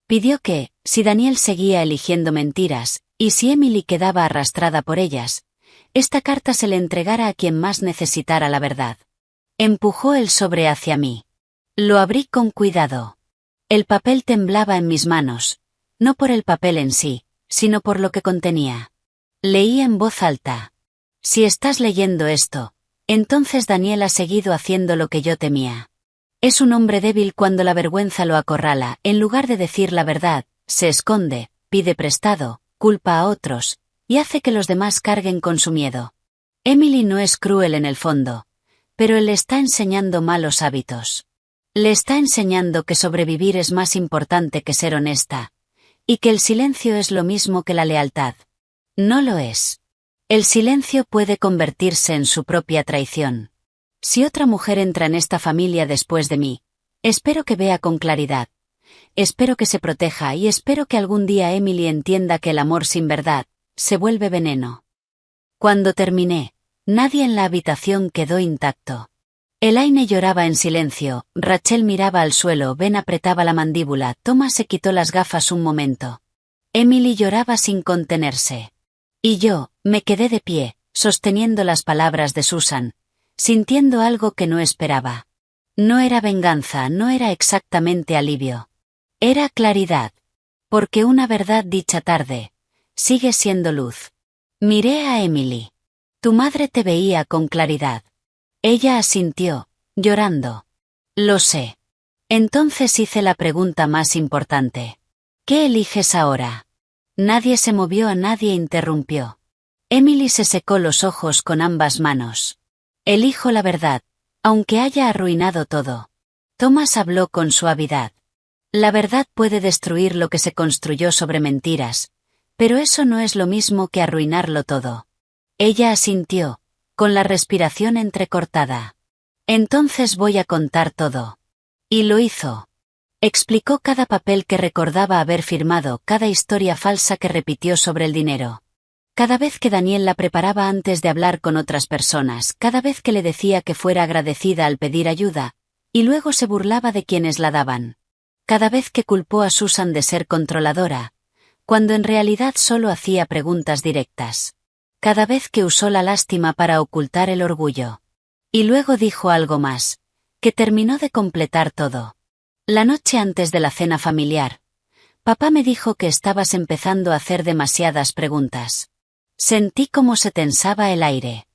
Pidió que, si Daniel seguía eligiendo mentiras, y si Emily quedaba arrastrada por ellas, esta carta se le entregara a quien más necesitara la verdad. Empujó el sobre hacia mí. Lo abrí con cuidado. El papel temblaba en mis manos, no por el papel en sí, sino por lo que contenía. Leí en voz alta. Si estás leyendo esto, entonces Daniel ha seguido haciendo lo que yo temía. Es un hombre débil cuando la vergüenza lo acorrala, en lugar de decir la verdad, se esconde, pide prestado, culpa a otros, y hace que los demás carguen con su miedo. Emily no es cruel en el fondo, pero él le está enseñando malos hábitos. Le está enseñando que sobrevivir es más importante que ser honesta, y que el silencio es lo mismo que la lealtad. No lo es. El silencio puede convertirse en su propia traición. Si otra mujer entra en esta familia después de mí, Espero que vea con claridad. Espero que se proteja y espero que algún día Emily entienda que el amor sin verdad se vuelve veneno. Cuando terminé, nadie en la habitación quedó intacto. Elaine lloraba en silencio, Rachel miraba al suelo, Ben apretaba la mandíbula, Thomas se quitó las gafas un momento. Emily lloraba sin contenerse. Y yo, me quedé de pie, sosteniendo las palabras de Susan, sintiendo algo que no esperaba. No era venganza, no era exactamente alivio. Era claridad. Porque una verdad dicha tarde sigue siendo luz. Miré a Emily. Tu madre te veía con claridad. Ella asintió, llorando. Lo sé. Entonces hice la pregunta más importante. ¿Qué eliges ahora? Nadie se movió, nadie interrumpió. Emily se secó los ojos con ambas manos. Elijo la verdad, aunque haya arruinado todo. Thomas habló con suavidad. La verdad puede destruir lo que se construyó sobre mentiras, pero eso no es lo mismo que arruinarlo todo. Ella asintió, con la respiración entrecortada. Entonces voy a contar todo. Y lo hizo. Explicó cada papel que recordaba haber firmado, cada historia falsa que repitió sobre el dinero. Cada vez que Daniel la preparaba antes de hablar con otras personas, cada vez que le decía que fuera agradecida al pedir ayuda, y luego se burlaba de quienes la daban. Cada vez que culpó a Susan de ser controladora, cuando en realidad solo hacía preguntas directas. Cada vez que usó la lástima para ocultar el orgullo. Y luego dijo algo más, que terminó de completar todo. La noche antes de la cena familiar, papá me dijo que estabas empezando a hacer demasiadas preguntas. Sentí cómo se tensaba el aire.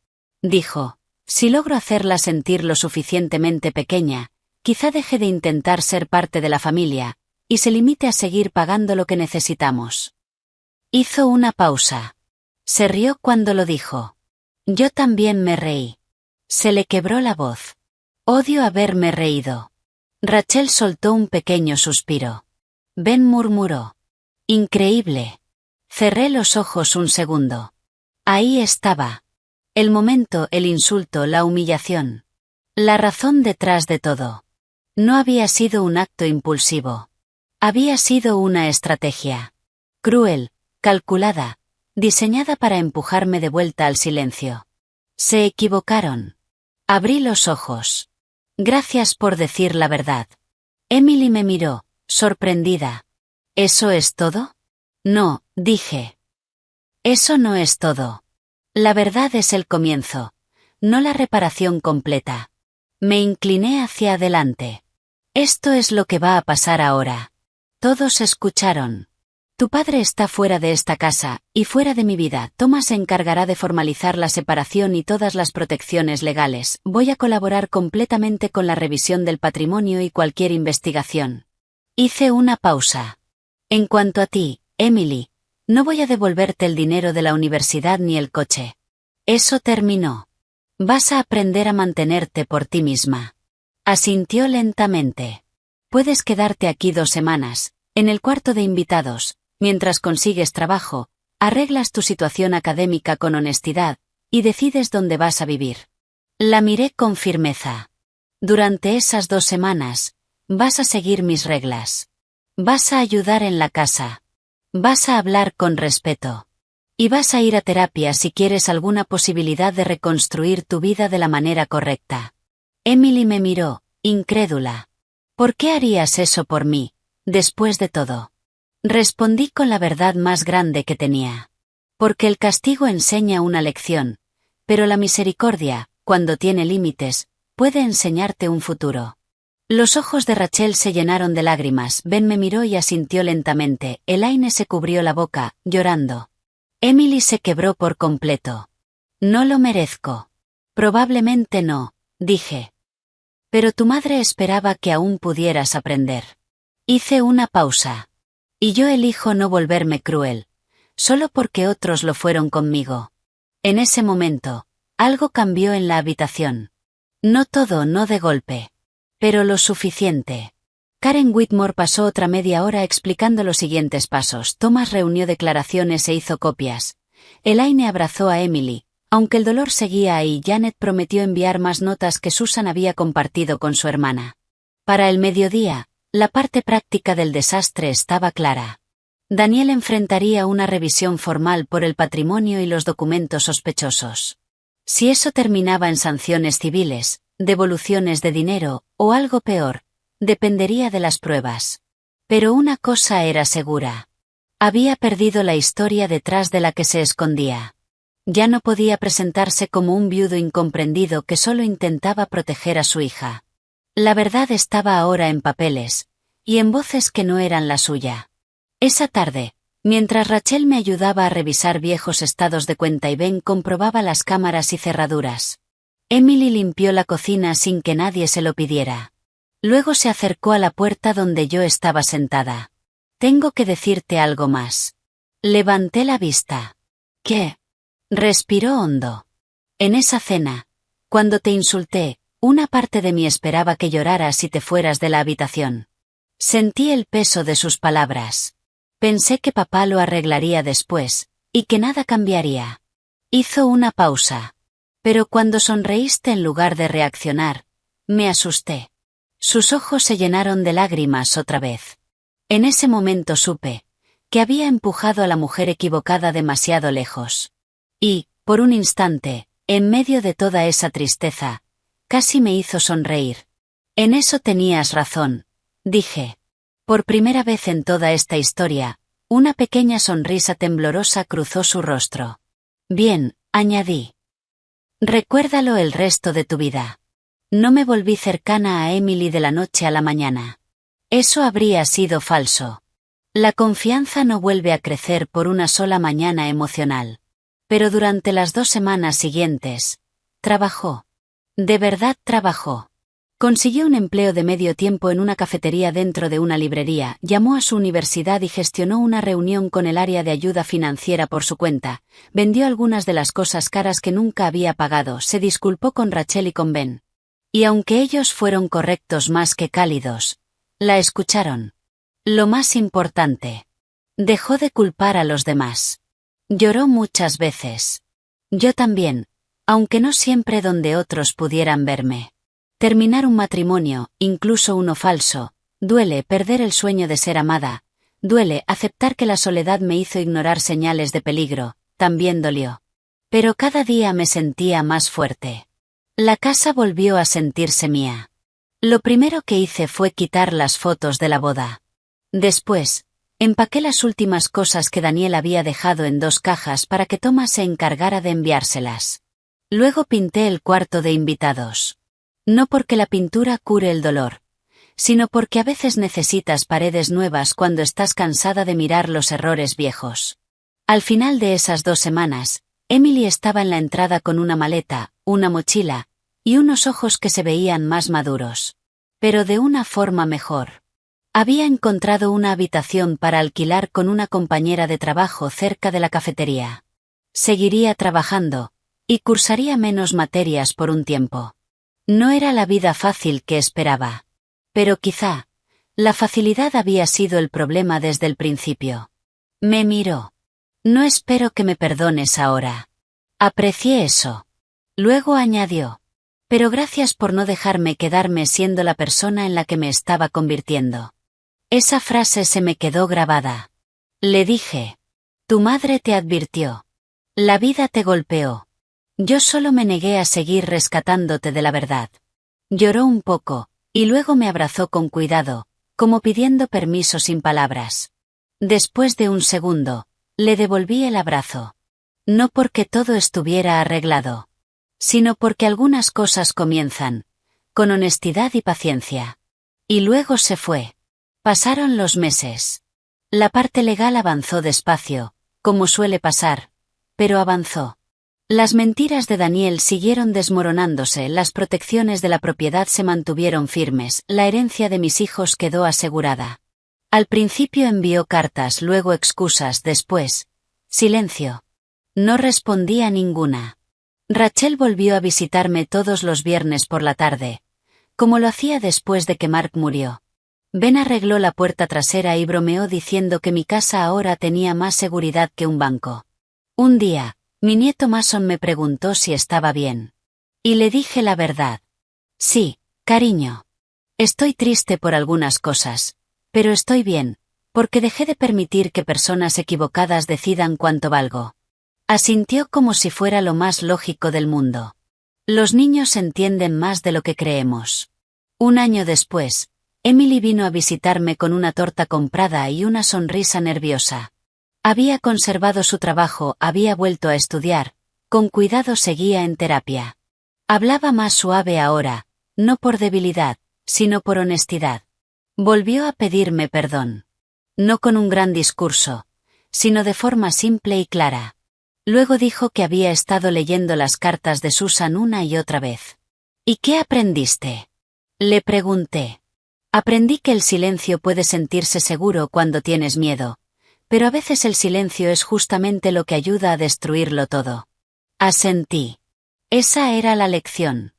Dijo, si logro hacerla sentir lo suficientemente pequeña, quizá deje de intentar ser parte de la familia, y se limite a seguir pagando lo que necesitamos. Hizo una pausa. Se rió cuando lo dijo. Yo también me reí. Se le quebró la voz. Odio haberme reído. Rachel soltó un pequeño suspiro. Ben murmuró. Increíble. Cerré los ojos un segundo. Ahí estaba. El momento, el insulto, la humillación. La razón detrás de todo. No había sido un acto impulsivo. Había sido una estrategia. Cruel, calculada, diseñada para empujarme de vuelta al silencio. Se equivocaron. Abrí los ojos. Gracias por decir la verdad. Emily me miró, sorprendida. ¿Eso es todo? No, dije. Eso no es todo. La verdad es el comienzo, no la reparación completa. Me incliné hacia adelante. Esto es lo que va a pasar ahora. Todos escucharon. Tu padre está fuera de esta casa, y fuera de mi vida. Thomas se encargará de formalizar la separación y todas las protecciones legales. Voy a colaborar completamente con la revisión del patrimonio y cualquier investigación. Hice una pausa. En cuanto a ti, Emily, no voy a devolverte el dinero de la universidad ni el coche. Eso terminó. Vas a aprender a mantenerte por ti misma. Asintió lentamente. Puedes quedarte aquí 2 semanas, en el cuarto de invitados. Mientras consigues trabajo, arreglas tu situación académica con honestidad, y decides dónde vas a vivir. La miré con firmeza. Durante esas 2 semanas, vas a seguir mis reglas. Vas a ayudar en la casa. Vas a hablar con respeto. Y vas a ir a terapia si quieres alguna posibilidad de reconstruir tu vida de la manera correcta. Emily me miró, incrédula. ¿Por qué harías eso por mí, después de todo? Respondí con la verdad más grande que tenía. Porque el castigo enseña una lección, pero la misericordia, cuando tiene límites, puede enseñarte un futuro. Los ojos de Rachel se llenaron de lágrimas. Ben me miró y asintió lentamente. Elaine se cubrió la boca, llorando. Emily se quebró por completo. No lo merezco. Probablemente no, dije. Pero tu madre esperaba que aún pudieras aprender. Hice una pausa. Y yo elijo no volverme cruel, solo porque otros lo fueron conmigo. En ese momento, algo cambió en la habitación. No todo, no de golpe. Pero lo suficiente. Karen Whitmore pasó otra media hora explicando los siguientes pasos. Thomas reunió declaraciones e hizo copias. Elaine abrazó a Emily. Aunque el dolor seguía ahí, Janet prometió enviar más notas que Susan había compartido con su hermana. Para el mediodía, la parte práctica del desastre estaba clara. Daniel enfrentaría una revisión formal por el patrimonio y los documentos sospechosos. Si eso terminaba en sanciones civiles, devoluciones de dinero, o algo peor, dependería de las pruebas. Pero una cosa era segura. Había perdido la historia detrás de la que se escondía. Ya no podía presentarse como un viudo incomprendido que solo intentaba proteger a su hija. La verdad estaba ahora en papeles, y en voces que no eran la suya. Esa tarde, mientras Rachel me ayudaba a revisar viejos estados de cuenta y Ben comprobaba las cámaras y cerraduras. Emily limpió la cocina sin que nadie se lo pidiera. Luego se acercó a la puerta donde yo estaba sentada. «Tengo que decirte algo más». Levanté la vista. «¿Qué?» Respiró hondo. «En esa cena, cuando te insulté, una parte de mí esperaba que lloraras y te fueras de la habitación». Sentí el peso de sus palabras. Pensé que papá lo arreglaría después, y que nada cambiaría. Hizo una pausa. Pero cuando sonreíste en lugar de reaccionar, me asusté. Sus ojos se llenaron de lágrimas otra vez. En ese momento supe que había empujado a la mujer equivocada demasiado lejos. Y, por un instante, en medio de toda esa tristeza, casi me hizo sonreír. «En eso tenías razón», dije. Por primera vez en toda esta historia, una pequeña sonrisa temblorosa cruzó su rostro. «Bien», añadí. «Recuérdalo el resto de tu vida». No me volví cercana a Emily de la noche a la mañana. Eso habría sido falso. La confianza no vuelve a crecer por una sola mañana emocional. Pero durante las 2 semanas siguientes, trabajó. De verdad trabajó. Consiguió un empleo de medio tiempo en una cafetería dentro de una librería, llamó a su universidad y gestionó una reunión con el área de ayuda financiera por su cuenta, vendió algunas de las cosas caras que nunca había pagado, se disculpó con Rachel y con Ben. Y aunque ellos fueron correctos más que cálidos, la escucharon. Lo más importante, dejó de culpar a los demás. Lloró muchas veces. Yo también, aunque no siempre donde otros pudieran verme. Terminar un matrimonio, incluso uno falso, duele perder el sueño de ser amada, duele aceptar que la soledad me hizo ignorar señales de peligro, también dolió. Pero cada día me sentía más fuerte. La casa volvió a sentirse mía. Lo primero que hice fue quitar las fotos de la boda. Después, empaqué las últimas cosas que Daniel había dejado en 2 cajas para que Thomas se encargara de enviárselas. Luego pinté el cuarto de invitados. No porque la pintura cure el dolor, sino porque a veces necesitas paredes nuevas cuando estás cansada de mirar los errores viejos. Al final de esas 2 semanas, Emily estaba en la entrada con una maleta, una mochila, y unos ojos que se veían más maduros. Pero de una forma mejor. Había encontrado una habitación para alquilar con una compañera de trabajo cerca de la cafetería. Seguiría trabajando, y cursaría menos materias por un tiempo. No era la vida fácil que esperaba. Pero quizá, la facilidad había sido el problema desde el principio. Me miró. «No espero que me perdones ahora». Aprecié eso. Luego añadió. «Pero gracias por no dejarme quedarme siendo la persona en la que me estaba convirtiendo». Esa frase se me quedó grabada. Le dije. «Tu madre te advirtió. La vida te golpeó. Yo solo me negué a seguir rescatándote de la verdad». Lloró un poco, y luego me abrazó con cuidado, como pidiendo permiso sin palabras. Después de un segundo, le devolví el abrazo. No porque todo estuviera arreglado, sino porque algunas cosas comienzan, con honestidad y paciencia. Y luego se fue. Pasaron los meses. La parte legal avanzó despacio, como suele pasar, pero avanzó. Las mentiras de Daniel siguieron desmoronándose, las protecciones de la propiedad se mantuvieron firmes, la herencia de mis hijos quedó asegurada. Al principio envió cartas, luego excusas, después, silencio. No respondí a ninguna. Rachel volvió a visitarme todos los viernes por la tarde, como lo hacía después de que Mark murió. Ben arregló la puerta trasera y bromeó diciendo que mi casa ahora tenía más seguridad que un banco. Un día, mi nieto Mason me preguntó si estaba bien. Y le dije la verdad. «Sí, cariño. Estoy triste por algunas cosas, pero estoy bien, porque dejé de permitir que personas equivocadas decidan cuánto valgo. Asintió como si fuera lo más lógico del mundo. Los niños entienden más de lo que creemos. Un año después, Emily vino a visitarme con una torta comprada y una sonrisa nerviosa. Había conservado su trabajo, había vuelto a estudiar, con cuidado seguía en terapia. Hablaba más suave ahora, no por debilidad, sino por honestidad. Volvió a pedirme perdón. No con un gran discurso, sino de forma simple y clara. Luego dijo que había estado leyendo las cartas de Susan una y otra vez. ¿Y qué aprendiste? Le pregunté. Aprendí que el silencio puede sentirse seguro cuando tienes miedo, pero a veces el silencio es justamente lo que ayuda a destruirlo todo. Asentí. Esa era la lección.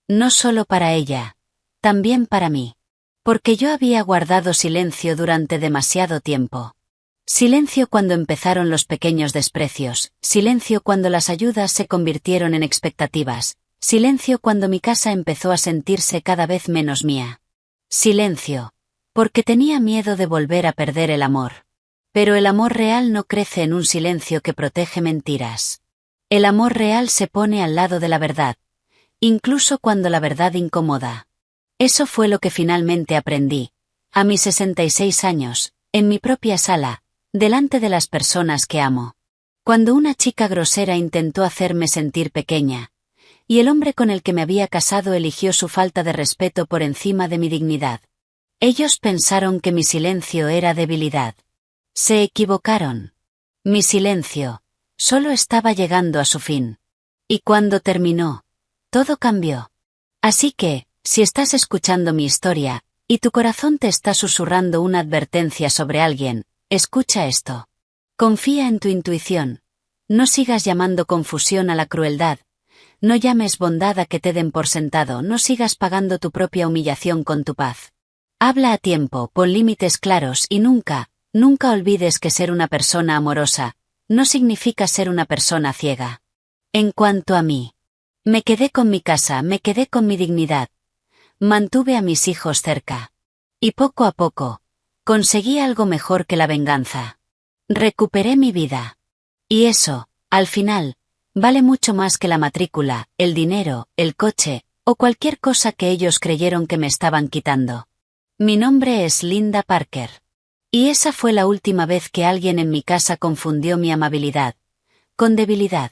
No solo para ella, también para mí. Porque yo había guardado silencio durante demasiado tiempo. Silencio cuando empezaron los pequeños desprecios, silencio cuando las ayudas se convirtieron en expectativas, silencio cuando mi casa empezó a sentirse cada vez menos mía. Silencio, porque tenía miedo de volver a perder el amor. Pero el amor real no crece en un silencio que protege mentiras. El amor real se pone al lado de la verdad, incluso cuando la verdad incomoda. Eso fue lo que finalmente aprendí, a mis 66 años, en mi propia sala, delante de las personas que amo. Cuando una chica grosera intentó hacerme sentir pequeña, y el hombre con el que me había casado eligió su falta de respeto por encima de mi dignidad. Ellos pensaron que mi silencio era debilidad. Se equivocaron. Mi silencio solo estaba llegando a su fin. Y cuando terminó, todo cambió. Así que, si estás escuchando mi historia, y tu corazón te está susurrando una advertencia sobre alguien, escucha esto. Confía en tu intuición. No sigas llamando confusión a la crueldad. No llames bondad a que te den por sentado. No sigas pagando tu propia humillación con tu paz. Habla a tiempo, pon límites claros y nunca olvides que ser una persona amorosa no significa ser una persona ciega. En cuanto a mí, me quedé con mi casa, me quedé con mi dignidad. Mantuve a mis hijos cerca. Y poco a poco, conseguí algo mejor que la venganza. Recuperé mi vida. Y eso, al final, vale mucho más que la matrícula, el dinero, el coche, o cualquier cosa que ellos creyeron que me estaban quitando. Mi nombre es Linda Parker. Y esa fue la última vez que alguien en mi casa confundió mi amabilidad con debilidad.